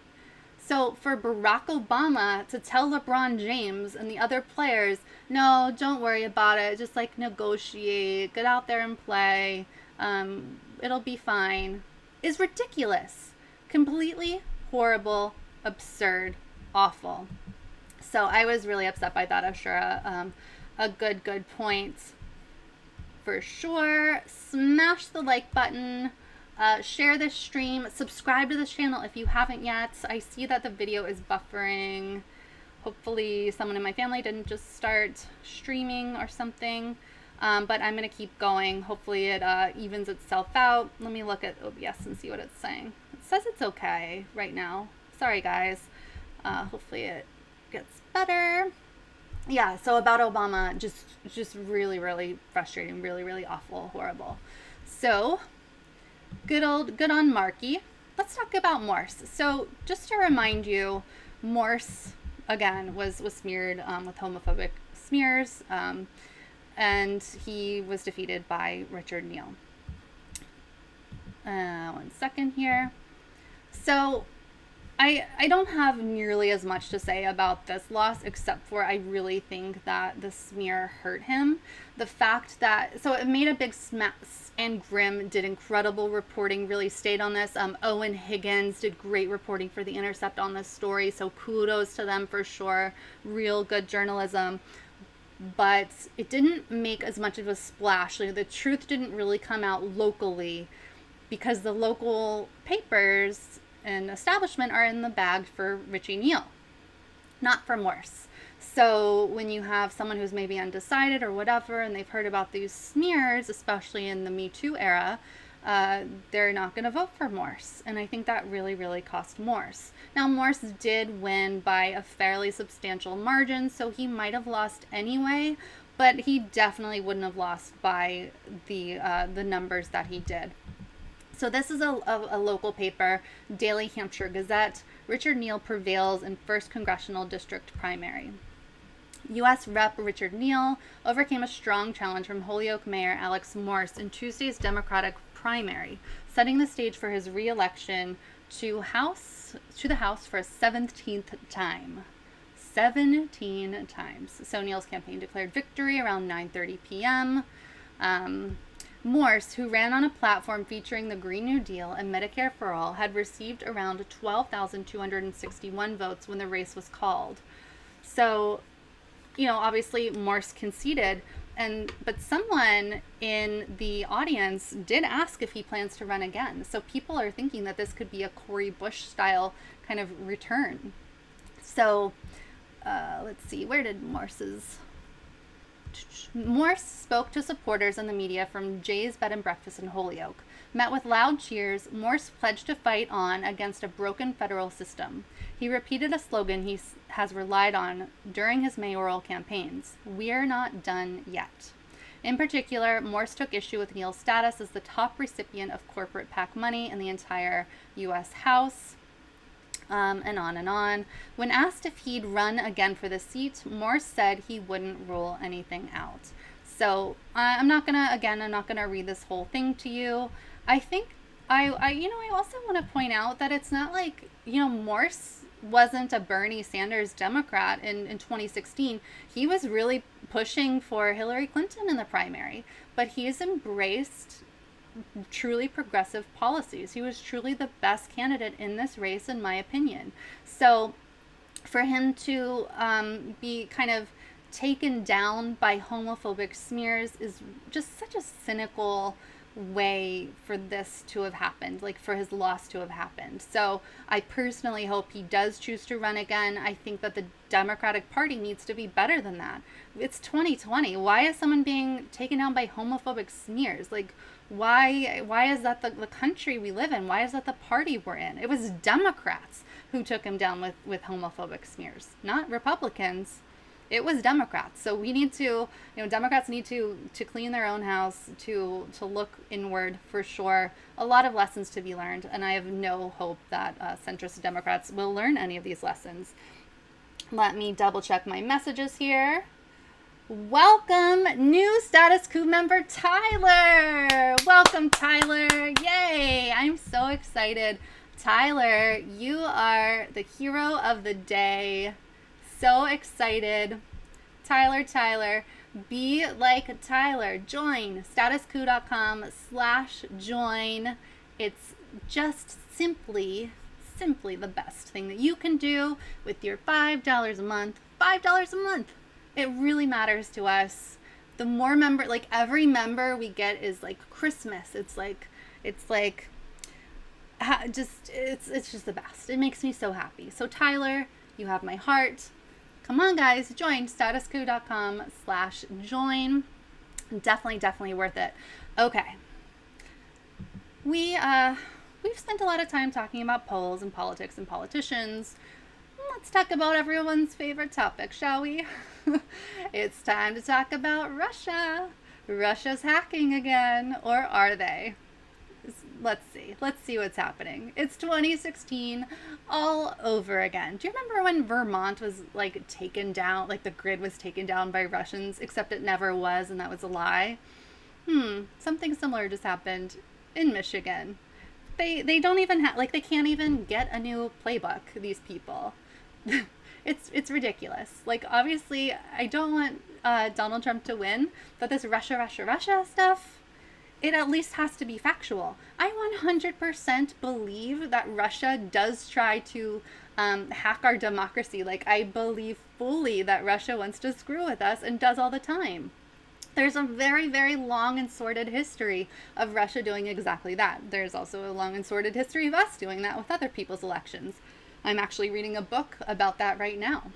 Speaker 2: So for Barack Obama to tell LeBron James and the other players, no, don't worry about it, just like negotiate, get out there and play, it'll be fine, is ridiculous. Completely horrible, absurd, awful. So I was really upset by that, Ashura. A good point for sure. Smash the like button. Share this stream, subscribe to this channel if you haven't yet. I see that the video is buffering. Hopefully someone in my family didn't just start streaming or something, but I'm going to keep going. Hopefully it evens itself out. Let me look at OBS and see what it's saying. It says it's okay right now. Sorry guys. Hopefully it gets better. Yeah, so about Obama, just really frustrating, really awful, horrible. So good on Marky. Let's talk about Morse. So just to remind you, Morse, again, was smeared with homophobic smears, and he was defeated by Richard Neal. 1 second here. So I don't have nearly as much to say about this loss, except for I really think that the smear hurt him. The fact that, so it made a big smash, and Grimm did incredible reporting, really stayed on this. Owen Higgins did great reporting for The Intercept on this story, so kudos to them for sure. Real good journalism. But it didn't make as much of a splash. Like, the truth didn't really come out locally because the local papers and establishment are in the bag for Richie Neal, not for Morse. So when you have someone who's maybe undecided or whatever, and they've heard about these smears, especially in the Me Too era, they're not going to vote for Morse. And I think that really cost Morse. Now, Morse did win by a fairly substantial margin, so he might have lost anyway, but he definitely wouldn't have lost by the numbers that he did. So this is a local paper, Daily Hampshire Gazette. Richard Neal prevails in 1st Congressional District primary. U.S. Rep. Richard Neal overcame a strong challenge from Holyoke Mayor Alex Morse in Tuesday's Democratic primary, setting the stage for his re-election to the House for a 17th time. 17 times. So Neal's campaign declared victory around 9:30 p.m. Morse, who ran on a platform featuring the Green New Deal and Medicare for All, had received around 12,261 votes when the race was called. So, obviously Morse conceded, but someone in the audience did ask if he plans to run again. So people are thinking that this could be a Cori Bush style kind of return. So, let's see, where did Morse spoke to supporters and the media from Jay's Bed and Breakfast in Holyoke. Met with loud cheers, Morse pledged to fight on against a broken federal system. He repeated a slogan he has relied on during his mayoral campaigns: "We're not done yet." In particular, Morse took issue with Neal's status as the top recipient of corporate PAC money in the entire U.S. House. and on and on. When asked if he'd run again for the seat, Morse said he wouldn't rule anything out. So I'm not gonna read this whole thing to you. I think I also want to point out that it's not like, Morse wasn't a Bernie Sanders Democrat in 2016. He was really pushing for Hillary Clinton in the primary, but he's embraced truly progressive policies. He was truly the best candidate in this race, in my opinion. So for him to be kind of taken down by homophobic smears is just such a cynical way for this to have happened, like for his loss to have happened. So I personally hope he does choose to run again. I think that the Democratic Party needs to be better than that. It's 2020. Why is someone being taken down by homophobic smears? Like, why is that the country we live in? Why is that the party we're in? It was Democrats who took him down with homophobic smears, not Republicans. It was Democrats. So we need to, Democrats need to clean their own house, to look inward for sure. A lot of lessons to be learned, and I have no hope that centrist Democrats will learn any of these lessons. Let me double check my messages here. Welcome, new Status Coup member Tyler. Welcome, Tyler. Yay, I'm so excited. Tyler, you are the hero of the day. So excited. Tyler, be like Tyler. Join statuscoup.com/join. It's just simply the best thing that you can do with your $5 a month. $5 a month. It really matters to us. The more every member we get is like Christmas. It's just the best. It makes me so happy. So Tyler, you have my heart. Come on, guys, join statuscoup.com/join. Definitely worth it. Okay. We've spent a lot of time talking about polls and politics and politicians. Let's talk about everyone's favorite topic, shall we? It's time to talk about Russia. Russia's hacking again, or are they? Let's see what's happening. It's 2016 all over again. Do you remember when Vermont was taken down, the grid was taken down by Russians, except it never was, and that was a lie? Something similar just happened in Michigan. They don't even have, they can't even get a new playbook, these people. It's ridiculous. Obviously, I don't want Donald Trump to win, but this Russia stuff, it at least has to be factual. I 100% believe that Russia does try to hack our democracy. I believe fully that Russia wants to screw with us and does all the time. There's a very, very long and sordid history of Russia doing exactly that. There's also a long and sordid history of us doing that with other people's elections. I'm actually reading a book about that right now.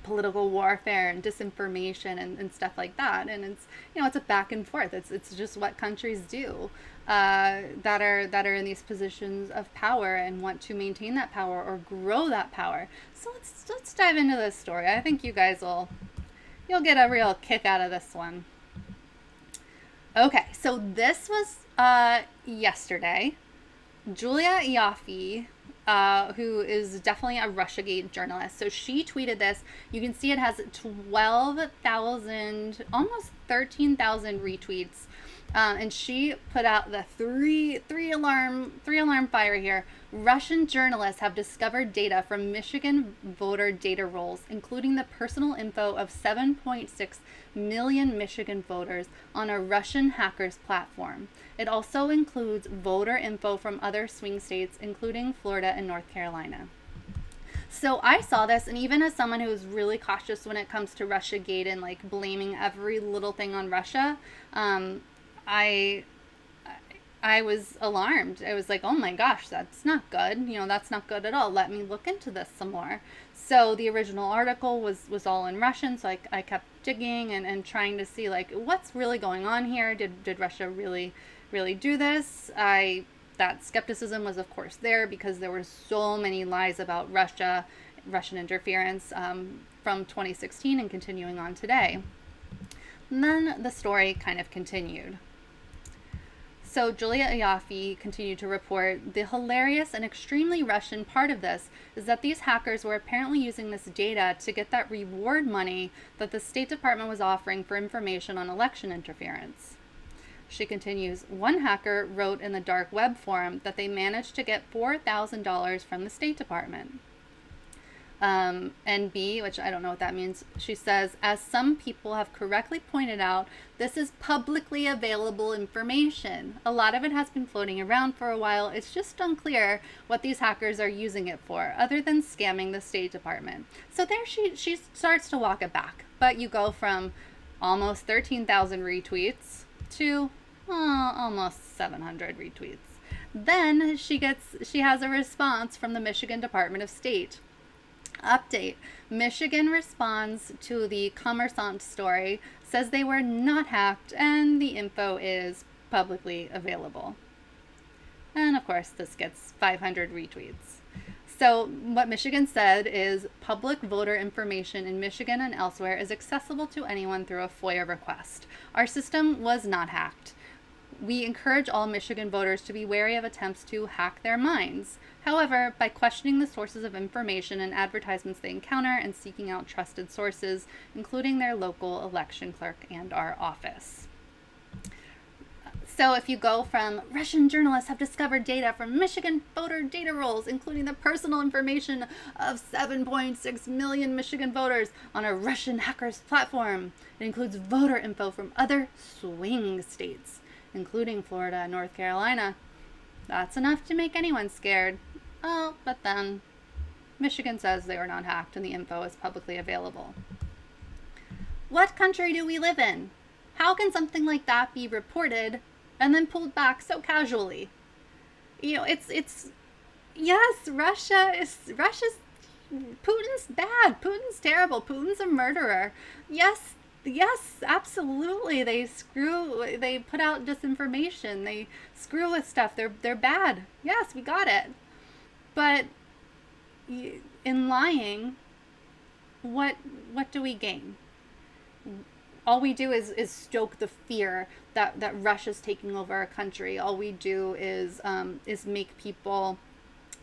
Speaker 2: Political warfare and disinformation and stuff like that. And it's, it's a back and forth. It's just what countries do that are in these positions of power and want to maintain that power or grow that power. So let's dive into this story. I think you guys you'll get a real kick out of this one. Okay, so this was yesterday. Julia Ioffe, who is definitely a Russiagate journalist. So she tweeted this. You can see it has 12,000, almost 13,000 retweets. And she put out the three alarm fire here. Russian journalists have discovered data from Michigan voter data rolls, including the personal info of 7.6 million Michigan voters on a Russian hacker's platform. It also includes voter info from other swing states, including Florida and North Carolina. So I saw this, and even as someone who's really cautious when it comes to Russiagate and blaming every little thing on Russia, I was alarmed. I was like, oh my gosh, that's not good. That's not good at all. Let me look into this some more. So the original article was all in Russian. So I kept digging and trying to see what's really going on here. Did Russia really do this? That skepticism was of course there because there were so many lies about Russian interference from 2016 and continuing on today. And then the story kind of continued. So Julia Ioffe continued to report, the hilarious and extremely Russian part of this is that these hackers were apparently using this data to get that reward money that the State Department was offering for information on election interference. She continues, one hacker wrote in the dark web forum that they managed to get $4,000 from the State Department. NB, which I don't know what that means, she says, as some people have correctly pointed out, this is publicly available information. A lot of it has been floating around for a while. It's just unclear what these hackers are using it for, other than scamming the State Department. So there she starts to walk it back. But you go from almost 13,000 retweets to almost 700 retweets. Then she has a response from the Michigan Department of State. Update. Michigan responds to the Commerçant story, says they were not hacked, and the info is publicly available. And of course, this gets 500 retweets. So what Michigan said is public voter information in Michigan and elsewhere is accessible to anyone through a FOIA request. Our system was not hacked. We encourage all Michigan voters to be wary of attempts to hack their minds. However, by questioning the sources of information and advertisements they encounter and seeking out trusted sources, including their local election clerk and our office. So if you go from Russian journalists have discovered data from Michigan voter data rolls, including the personal information of 7.6 million Michigan voters on a Russian hacker's platform. It includes voter info from other swing states, including Florida and North Carolina. That's enough to make anyone scared. Oh, but then Michigan says they were not hacked and the info is publicly available. What country do we live in? How can something like that be reported and then pulled back so casually? You know, it's yes, Russia's Putin's bad. Putin's terrible. Putin's a murderer. Yes, absolutely. They put out disinformation. They screw with stuff. They're bad. Yes, we got it. But in lying, what do we gain? All we do is stoke the fear that Russia's taking over a country. All we do is make people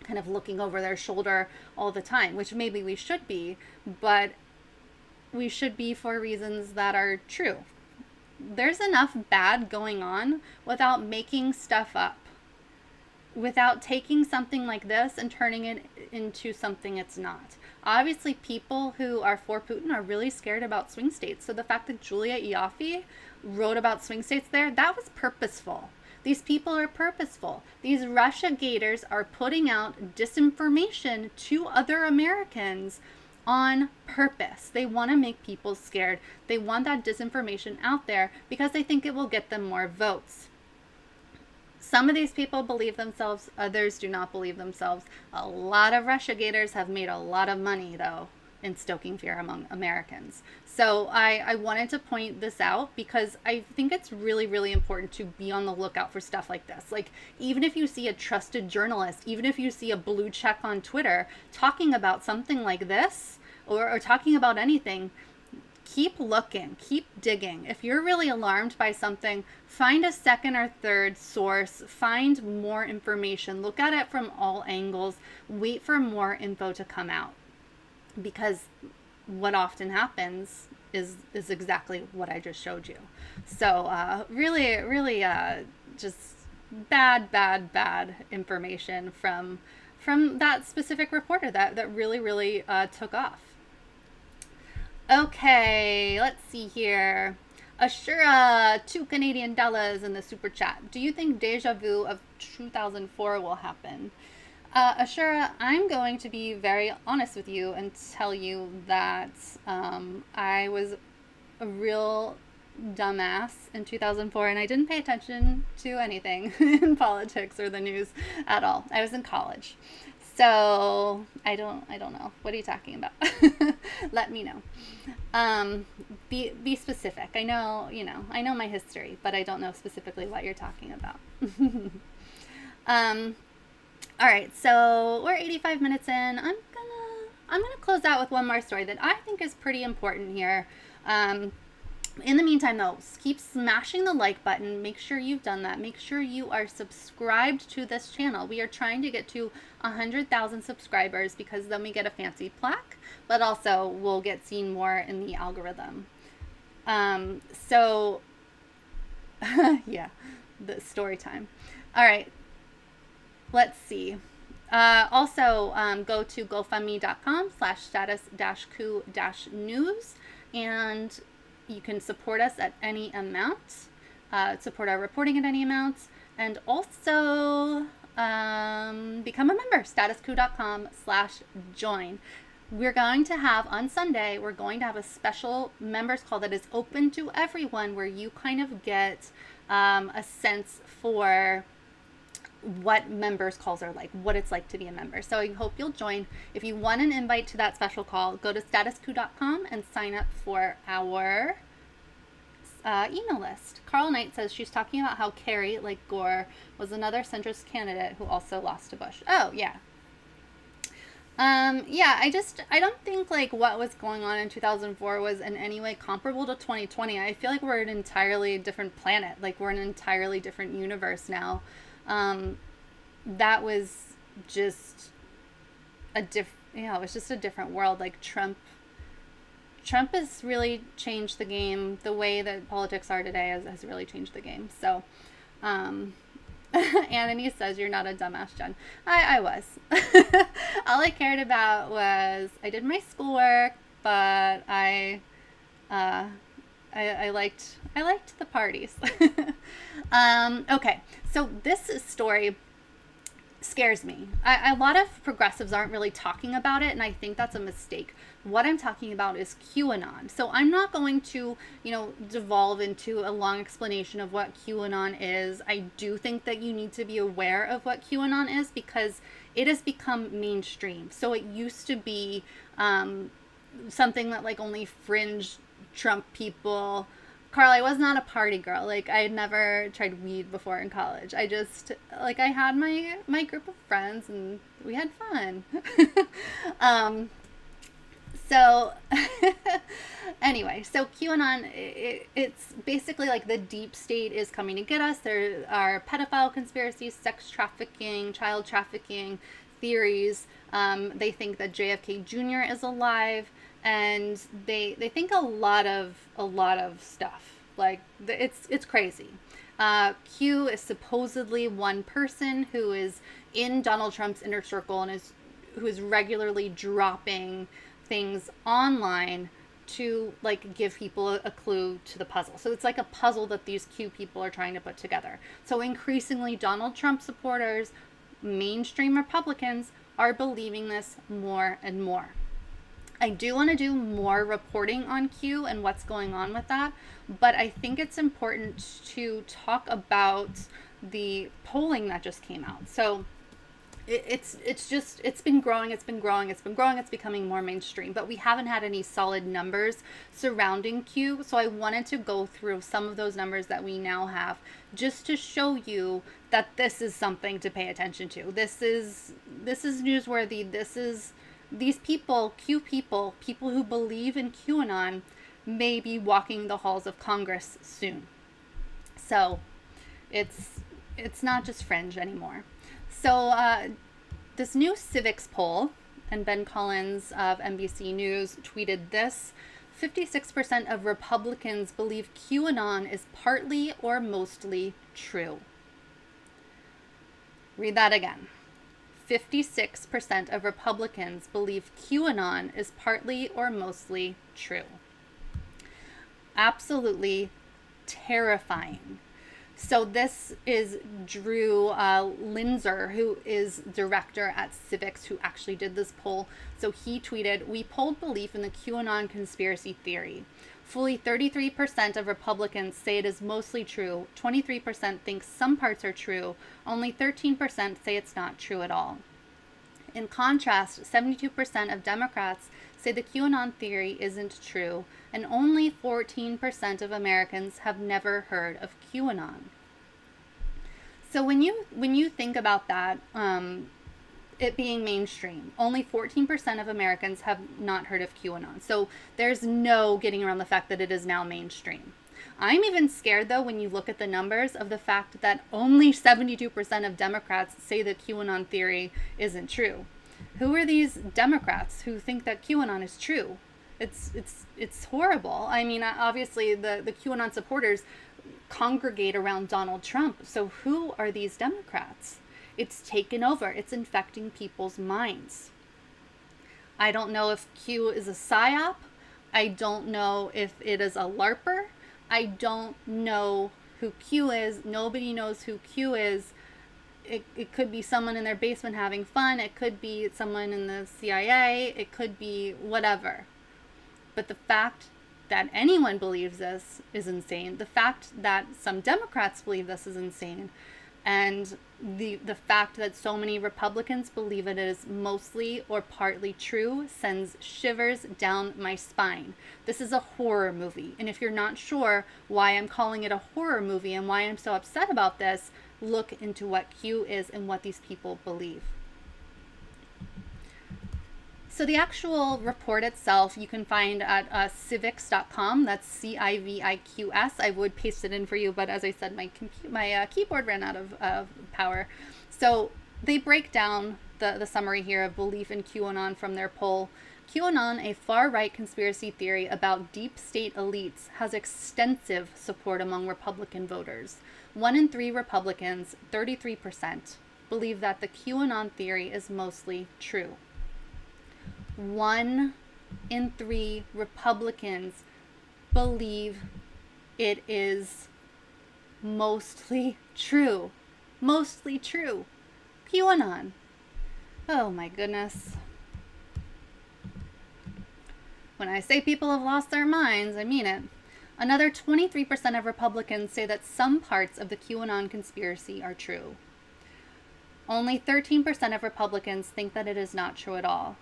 Speaker 2: kind of looking over their shoulder all the time, which maybe we should be, but we should be for reasons that are true. There's enough bad going on without making stuff up, without taking something like this and turning it into something it's not. Obviously, people who are for Putin are really scared about swing states. So the fact that Julia Ioffe wrote about swing states there, that was purposeful. These people are purposeful. These Russia gators are putting out disinformation to other Americans on purpose. They want to make people scared. They want that disinformation out there because they think it will get them more votes. Some of these people believe themselves, others do not believe themselves. A lot of Russia gators have made a lot of money, though, in stoking fear among Americans. So I wanted to point this out because I think it's really, really important to be on the lookout for stuff like this. Like, even if you see a trusted journalist, even if you see a blue check on Twitter talking about something like this or talking about anything, keep looking, keep digging. If you're really alarmed by something, find a second or third source, find more information, look at it from all angles, wait for more info to come out. Because what often happens is exactly what I just showed you. So really just bad information from that specific reporter that really took off. Okay, let's see here. Ashura, $2 Canadian in the super chat. Do you think deja vu of 2004 will happen? Ashura, I'm going to be very honest with you and tell you that I was a real dumbass in 2004 and I didn't pay attention to anything in politics or the news at all. I was in college. So I don't know. What are you talking about? Let me know. Be specific. I know my history, but I don't know specifically what you're talking about. All right, so we're 85 minutes in. I'm gonna close out with one more story that I think is pretty important here. In the meantime, though, keep smashing the like button. Make sure you've done that. Make sure you are subscribed to this channel. We are trying to get to 100,000 subscribers, because then we get a fancy plaque, but also we'll get seen more in the algorithm. So, yeah, the story time. All right, let's see. Also, go to gofundme.com/status-coup-news, and you can support us at any amount, support our reporting at any amount, and also become a member, statuscoup.com/join. We're going to have, on Sunday, we're going to have a special members call that is open to everyone, where you kind of get a sense for what members calls are like, what it's like to be a member. So I hope you'll join. If you want an invite to that special call, go to statuscoup.com and sign up for our email list. Carl Knight says she's talking about how Kerry, like Gore, was another centrist candidate who also lost to Bush. Oh, yeah. Yeah, I don't think like what was going on in 2004 was in any way comparable to 2020. I feel like we're an entirely different planet. Like, we're in an entirely different universe now. That was just it was just a different world. Like, Trump has really changed the game. The way that politics are today has really changed the game. So, Anthony says you're not a dumbass, Jen. I was. All I cared about was I did my schoolwork, but I liked the parties. Okay, so this story scares me. A lot of progressives aren't really talking about it, and I think that's a mistake. What I'm talking about is QAnon. So I'm not going to, devolve into a long explanation of what QAnon is. I do think that you need to be aware of what QAnon is, because it has become mainstream. So it used to be something that like only fringe Trump people. Carl, I was not a party girl. Like, I had never tried weed before in college. I just, I had my group of friends and we had fun. So, anyway, so QAnon, it's basically like the deep state is coming to get us. There are pedophile conspiracies, sex trafficking, child trafficking theories. They think that JFK Jr. is alive. And they think a lot of stuff. Like, it's crazy. Q is supposedly one person who is in Donald Trump's inner circle and who is regularly dropping things online to like give people a clue to the puzzle. So it's like a puzzle that these Q people are trying to put together. So increasingly, Donald Trump supporters, mainstream Republicans, are believing this more and more. I do want to do more reporting on Q and what's going on with that, but I think it's important to talk about the polling that just came out. So it's been growing, it's becoming more mainstream, but we haven't had any solid numbers surrounding Q. So I wanted to go through some of those numbers that we now have, just to show you that this is something to pay attention to. This is newsworthy. These people, Q people who believe in QAnon, may be walking the halls of Congress soon. So it's not just fringe anymore. So this new civics poll, and Ben Collins of NBC News tweeted this: 56% of Republicans believe QAnon is partly or mostly true. Read that again. 56% of Republicans believe QAnon is partly or mostly true. Absolutely terrifying. So this is Drew Linzer, who is director at Civics, who actually did this poll. So he tweeted, "We polled belief in the QAnon conspiracy theory. Fully 33% of Republicans say it is mostly true. 23% think some parts are true. Only 13% say it's not true at all. In contrast, 72% of Democrats say the QAnon theory isn't true, and only 14% of Americans have never heard of QAnon." So when you think about that, it being mainstream. Only 14% of Americans have not heard of QAnon. So there's no getting around the fact that it is now mainstream. I'm even scared, though, when you look at the numbers, of the fact that only 72% of Democrats say that QAnon theory isn't true. Who are these Democrats who think that QAnon is true? It's horrible. I mean, obviously the QAnon supporters congregate around Donald Trump. So who are these Democrats? It's taken over. It's infecting people's minds. I don't know if Q is a psyop. I don't know if it is a LARPer. I don't know who Q is. Nobody knows who Q is. It could be someone in their basement having fun. It could be someone in the CIA. It could be whatever. But the fact that anyone believes this is insane. The fact that some Democrats believe this is insane. And the fact that so many Republicans believe it is mostly or partly true sends shivers down my spine. This is a horror movie. And if you're not sure why I'm calling it a horror movie and why I'm so upset about this, look into what Q is and what these people believe. So the actual report itself you can find at civics.com. That's CIVIQS. I would paste it in for you, but as I said, my keyboard ran out of power. So they break down the summary here of belief in QAnon from their poll. QAnon, a far-right conspiracy theory about deep state elites, has extensive support among Republican voters. 1 in 3 Republicans, 33%, believe that the QAnon theory is mostly true. 1 in 3 Republicans believe it is mostly true. Mostly true. QAnon. Oh my goodness. When I say people have lost their minds, I mean it. Another 23% of Republicans say that some parts of the QAnon conspiracy are true. Only 13% of Republicans think that it is not true at all.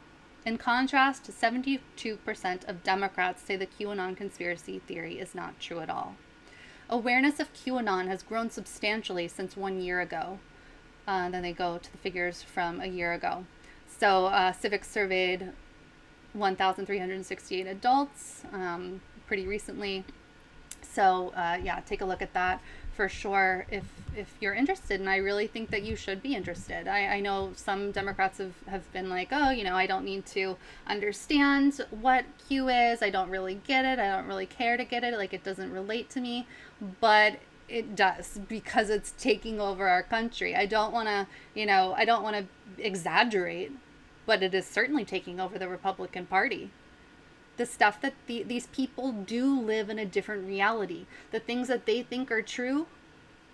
Speaker 2: In contrast, 72% of Democrats say the QAnon conspiracy theory is not true at all. Awareness of QAnon has grown substantially since 1 year ago. Then they go to the figures from a year ago. So Civics surveyed 1,368 adults pretty recently. So yeah, take a look at that for sure if you're interested. And I really think that you should be interested. I know some Democrats have been like, oh, you know, I don't need to understand what Q is. I don't really get it. I don't really care to get it. Like, it doesn't relate to me. But it does, because it's taking over our country. I don't want to, I don't want to exaggerate, but it is certainly taking over the Republican Party. The stuff that these people do live in a different reality. The things that they think are true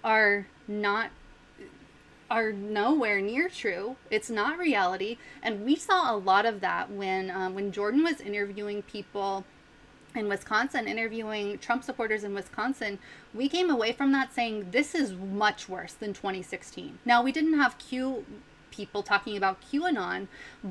Speaker 2: are nowhere near true. It's not reality. And we saw a lot of that when Jordan was interviewing people in Wisconsin, interviewing Trump supporters in Wisconsin. We came away from that saying this is much worse than 2016. Now, we didn't have people talking about QAnon,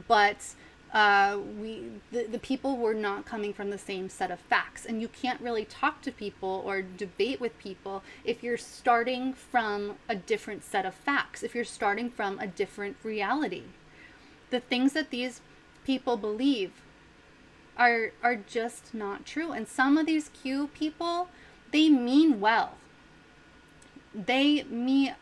Speaker 2: but the people were not coming from the same set of facts. And you can't really talk to people or debate with people if you're starting from a different set of facts, if you're starting from a different reality. The things that these people believe are just not true. And some of these Q people, they mean well. Anony,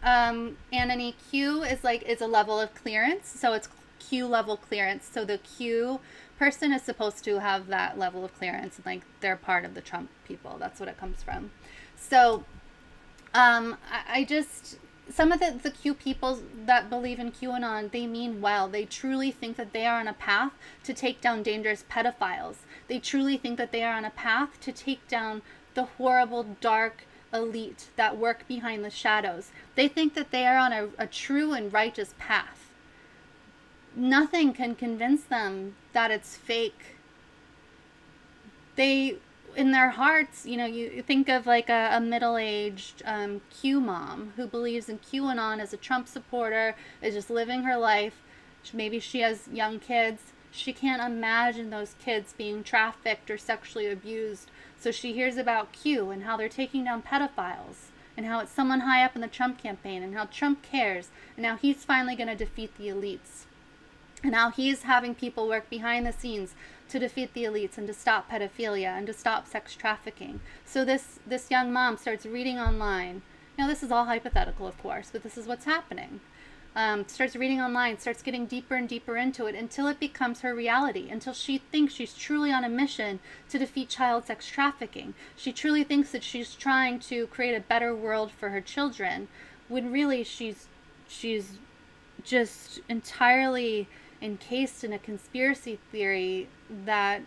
Speaker 2: Q is a level of clearance, so it's Q level clearance. So the Q person is supposed to have that level of clearance, like they're part of the Trump people. That's what it comes from. So some of the Q people that believe in QAnon, they mean well. They truly think that they are on a path to take down dangerous pedophiles. They truly think that they are on a path to take down the horrible, dark elite that work behind the shadows. They think that they are on a true and righteous path. Nothing can convince them that it's fake. They, in their hearts, you think of like a middle-aged Q mom who believes in QAnon as a Trump supporter, is just living her life. Maybe she has young kids. She can't imagine those kids being trafficked or sexually abused. So she hears about Q and how they're taking down pedophiles and how it's someone high up in the Trump campaign and how Trump cares and how he's finally going to defeat the elites. And now he's having people work behind the scenes to defeat the elites and to stop pedophilia and to stop sex trafficking. So this young mom starts reading online. Now, this is all hypothetical, of course, but this is what's happening. Starts reading online, starts getting deeper and deeper into it until it becomes her reality, until she thinks she's truly on a mission to defeat child sex trafficking. She truly thinks that she's trying to create a better world for her children, when really she's just entirely encased in a conspiracy theory that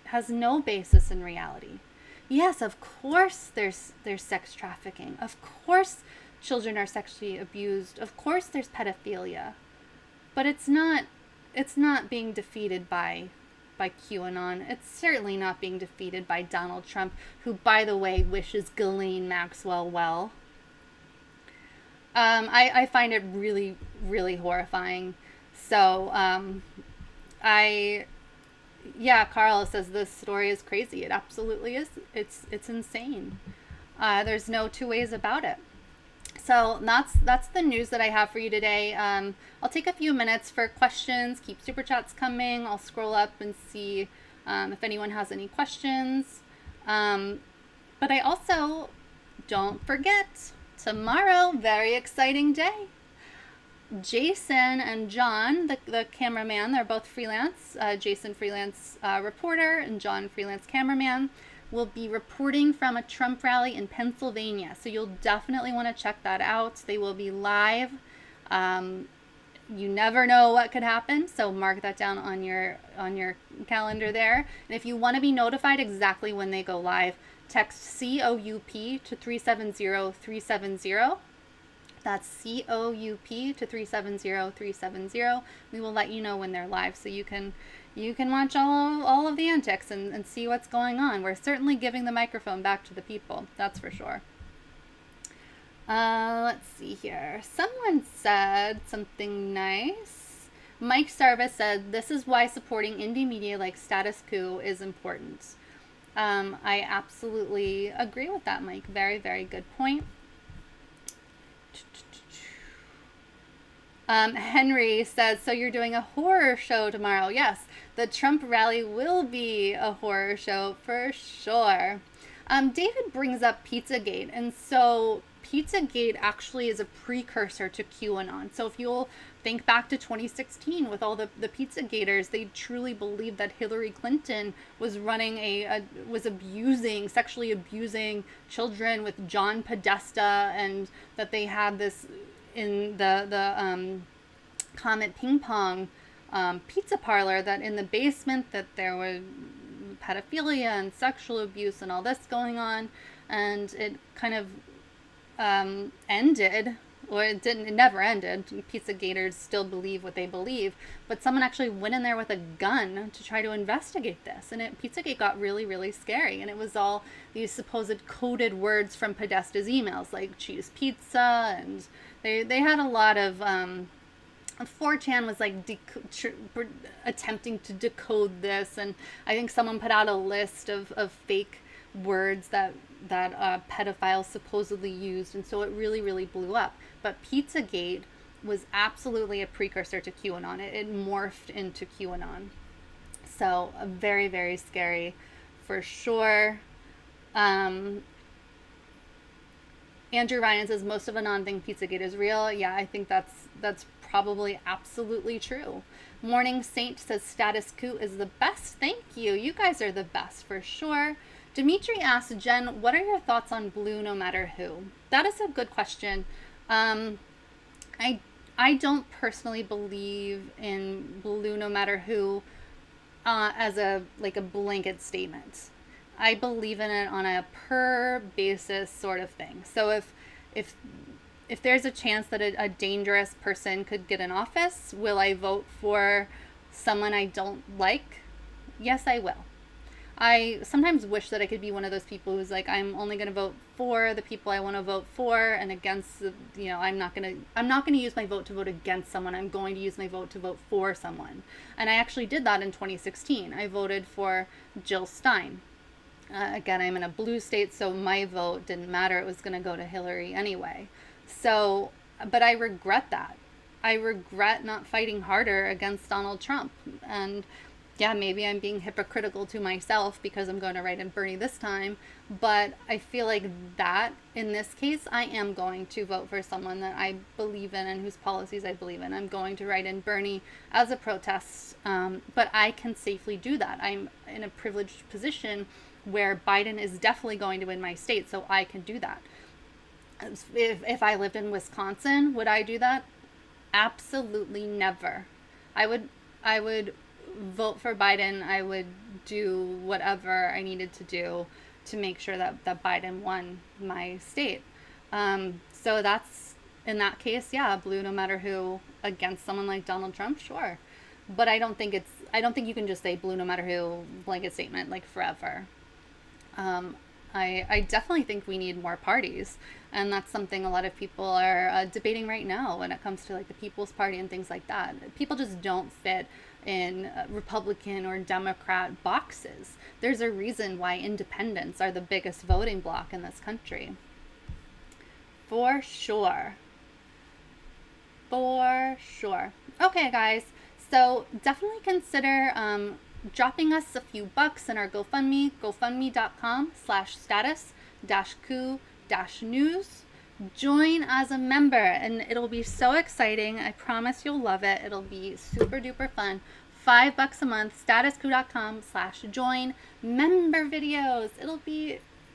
Speaker 2: has no basis in reality. Yes, of course there's sex trafficking. Of course children are sexually abused. Of course there's pedophilia. But it's not being defeated by QAnon. It's certainly not being defeated by Donald Trump, who, by the way, wishes Ghislaine Maxwell well. I find it really, really horrifying. So, Carl says this story is crazy. It absolutely is. It's insane. There's no two ways about it. So that's the news that I have for you today. I'll take a few minutes for questions. Keep super chats coming. I'll scroll up and see if anyone has any questions. But I also, don't forget, tomorrow, very exciting day. Jason and John, the cameraman, they're both freelance. Jason, freelance reporter, and John, freelance cameraman, will be reporting from a Trump rally in Pennsylvania. So you'll definitely want to check that out. They will be live. You never know what could happen, so mark that down on your calendar there. And if you want to be notified exactly when they go live, text COUP to 370-370. That's COUP to 370-370. We will let you know when they're live, so you can watch all of the antics and see what's going on. We're certainly giving the microphone back to the people, that's for sure. Let's see here. Someone said something nice. Mike Sarvis said, "This is why supporting indie media like Status Quo is important." I absolutely agree with that, Mike. Very, very good point. Henry says, "So you're doing a horror show tomorrow?" Yes, the Trump rally will be a horror show for sure. David brings up Pizzagate, and so Pizzagate actually is a precursor to QAnon. So if you'll think back to 2016 with all the Pizzagaters, they truly believed that Hillary Clinton was running sexually abusing children with John Podesta, and that they had this in the Comet Ping Pong pizza parlor, that in the basement that there was pedophilia and sexual abuse and all this going on, and it kind of ended, or it never ended. Pizzagaters still believe what they believe, but someone actually went in there with a gun to try to investigate this, and Pizzagate got really, really scary, and it was all these supposed coded words from Podesta's emails, like cheese pizza, and they had a lot of 4chan was like attempting to decode this, and I think someone put out a list of fake words that pedophiles supposedly used, and so it really, really blew up. But Pizzagate was absolutely a precursor to QAnon. It morphed into QAnon. So very, very scary for sure. Andrew Ryan says, "Most of Anon think Pizzagate is real." Yeah, I think that's probably absolutely true. Morning Saint says, "Status Quo is the best." Thank you. You guys are the best for sure. Dimitri asks, "Jen, what are your thoughts on blue no matter who?" That is a good question. I don't personally believe in blue no matter who as a blanket statement. I believe in it on a per basis sort of thing. So if there's a chance that a dangerous person could get in office, will I vote for someone I don't like? Yes, I will. I sometimes wish that I could be one of those people who's like, I'm only going to vote for the people I want to vote for, and against I'm not going to use my vote to vote against someone. I'm going to use my vote to vote for someone. And I actually did that in 2016. I voted for Jill Stein. Again, I'm in a blue state, so my vote didn't matter. It was going to go to Hillary anyway. So, but I regret that. I regret not fighting harder against Donald Trump. And yeah, maybe I'm being hypocritical to myself because I'm going to write in Bernie this time, but I feel like that in this case, I am going to vote for someone that I believe in and whose policies I believe in. I'm going to write in Bernie as a protest, but I can safely do that. I'm in a privileged position where Biden is definitely going to win my state, so I can do that. If I lived in Wisconsin, would I do that? Absolutely never. I would vote for Biden. I would do whatever I needed to do to make sure that Biden won my state. So that's, in that case, yeah, blue no matter who against someone like Donald Trump, sure. But I don't think you can just say blue no matter who blanket statement like forever. I definitely think we need more parties, and that's something a lot of people are debating right now when it comes to like the People's Party and things like that. People just don't fit in Republican or Democrat boxes. There's a reason why independents are the biggest voting bloc in this country. For sure. For sure. Okay, guys. So definitely consider dropping us a few bucks in our GoFundMe, gofundme.com/status-coup-news. Join as a member, and it'll be so exciting. I promise you'll love it. It'll be super duper fun. $5 a month, statuscoup.com/join. Member videos.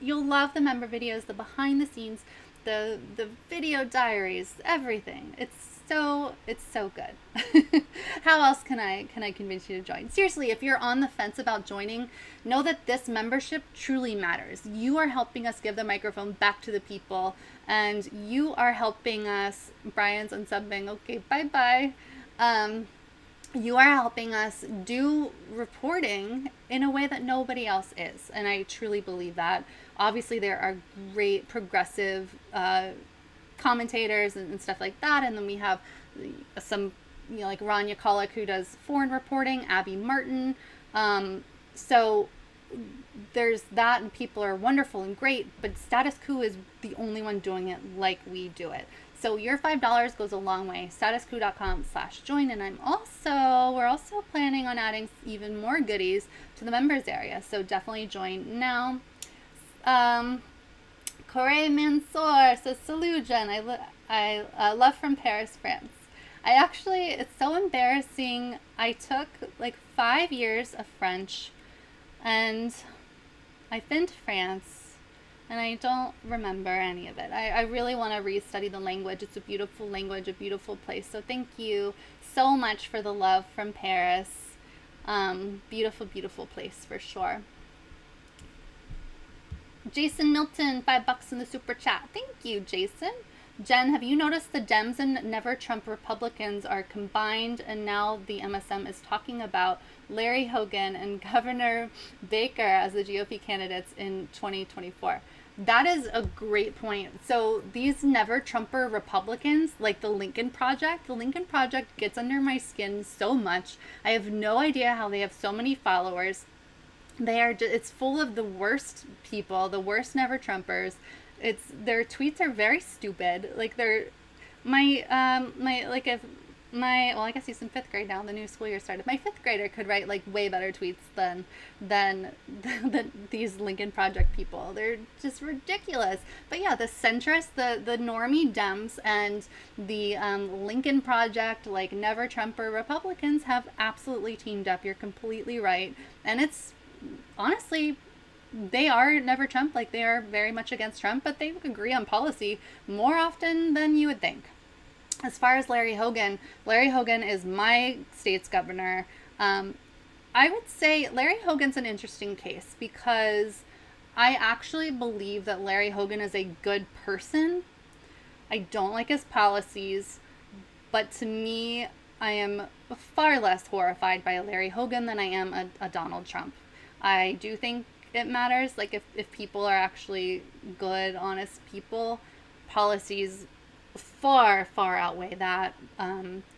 Speaker 2: You'll love the member videos, the behind the scenes, the video diaries, everything. It's so good. How else can I convince you to join? Seriously, if you're on the fence about joining, know that this membership truly matters. You are helping us give the microphone back to the people, and you are helping us. Brian's unsubbing. Okay, bye. You are helping us do reporting in a way that nobody else is, and I truly believe that. Obviously, there are great progressive commentators and stuff like that, and then we have some, like Rania Kalik, who does foreign reporting, Abby Martin. So there's that, and people are wonderful and great, but Status Coup is the only one doing it like we do it. So your $5 goes a long way. statuscoup.com/join, and we're also planning on adding even more goodies to the members area. So definitely join now. Corey Mansour says, "Salut, Jen. I love from Paris, France." It's so embarrassing. I took like 5 years of French, and I've been to France, and I don't remember any of it. I really want to restudy the language. It's a beautiful language, a beautiful place. So thank you so much for the love from Paris. Beautiful, beautiful place for sure. Jason Milton, $5 in the super chat. Thank you, Jason. Jen, have you noticed the Dems and Never Trump Republicans are combined, and now the MSM is talking about Larry Hogan and Governor Baker as the GOP candidates in 2024? That is a great point. So these Never Trumper Republicans, like the Lincoln Project gets under my skin so much. I have no idea how they have so many followers. It's full of the worst people, the worst Never Trumpers. Their tweets are very stupid. Like I guess he's in 5th grade now. The new school year started. My 5th grader could write like way better tweets than these Lincoln Project people. They're just ridiculous. But yeah, the centrists, the normie Dems, and the Lincoln Project, like Never Trumper Republicans, have absolutely teamed up. You're completely right, and it's honestly, they are never Trump. Like, they are very much against Trump, but they agree on policy more often than you would think. As far as Larry Hogan is my state's governor. I would say Larry Hogan's an interesting case because I actually believe that Larry Hogan is a good person. I don't like his policies, but to me, I am far less horrified by Larry Hogan than I am a Donald Trump. I do think it matters. Like, if people are actually good, honest people, policies far outweigh that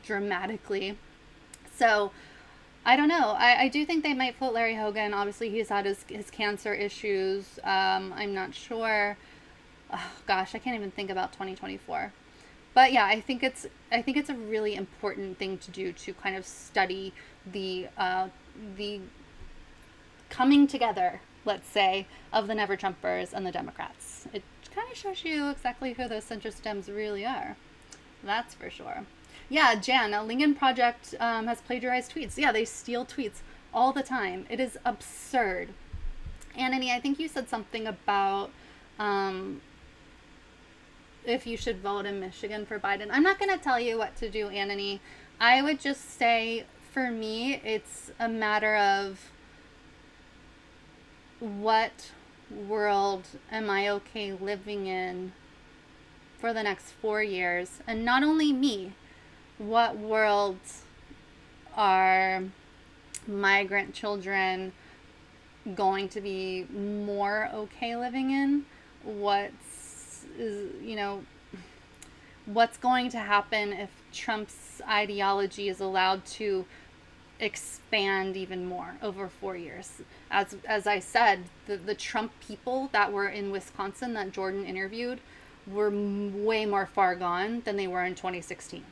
Speaker 2: dramatically. So I don't know. I do think they might put Larry Hogan. Obviously, he's had his cancer issues. I'm not sure. Oh, gosh, I can't even think about 2024. But yeah, I think it's a really important thing to do, to kind of study the coming together, let's say, of the Never Trumpers and the Democrats. It kind of shows you exactly who those centrist Dems really are. That's for sure. Yeah, Jan, a Lincoln Project has plagiarized tweets. Yeah, they steal tweets all the time. It is absurd. Annie, I think you said something about if you should vote in Michigan for Biden. I'm not going to tell you what to do, Annie. I would just say, for me, it's a matter of what world am I okay living in for the next 4 years? And not only me, what worlds are migrant children going to be more okay living in? What's going to happen if Trump's ideology is allowed to expand even more over 4 years? As I said, the Trump people that were in Wisconsin that Jordan interviewed were way more far gone than they were in 2016.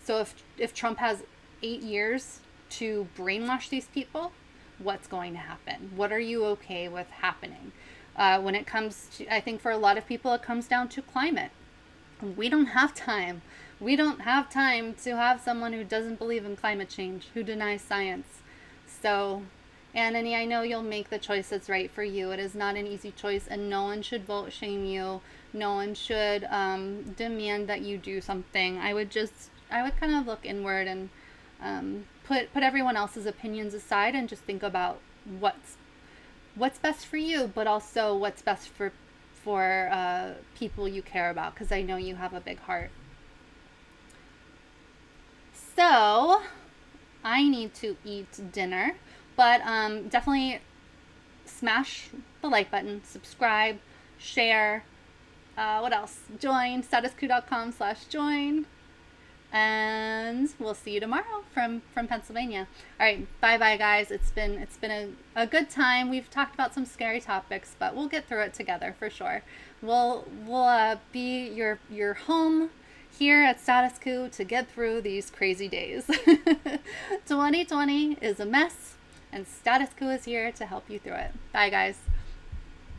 Speaker 2: So if Trump has 8 years to brainwash these people, what's going to happen? What are you okay with happening? When it comes to, I think for a lot of people, it comes down to climate. We don't have time. We don't have time to have someone who doesn't believe in climate change, who denies science. So, Annie, I know you'll make the choice that's right for you. It is not an easy choice, and no one should vote shame you. No one should demand that you do something. I would kind of look inward and put everyone else's opinions aside and just think about what's best for you, but also what's best for people you care about, because I know you have a big heart. So I need to eat dinner, but definitely smash the like button, subscribe, share, what else? Join statusquo.com/join. And we'll see you tomorrow from Pennsylvania. All right, bye guys. It's been a good time. We've talked about some scary topics, but we'll get through it together for sure. We'll be your home here at Status Quo to get through these crazy days. 2020 is a mess, and Status Quo is here to help you through it. Bye guys.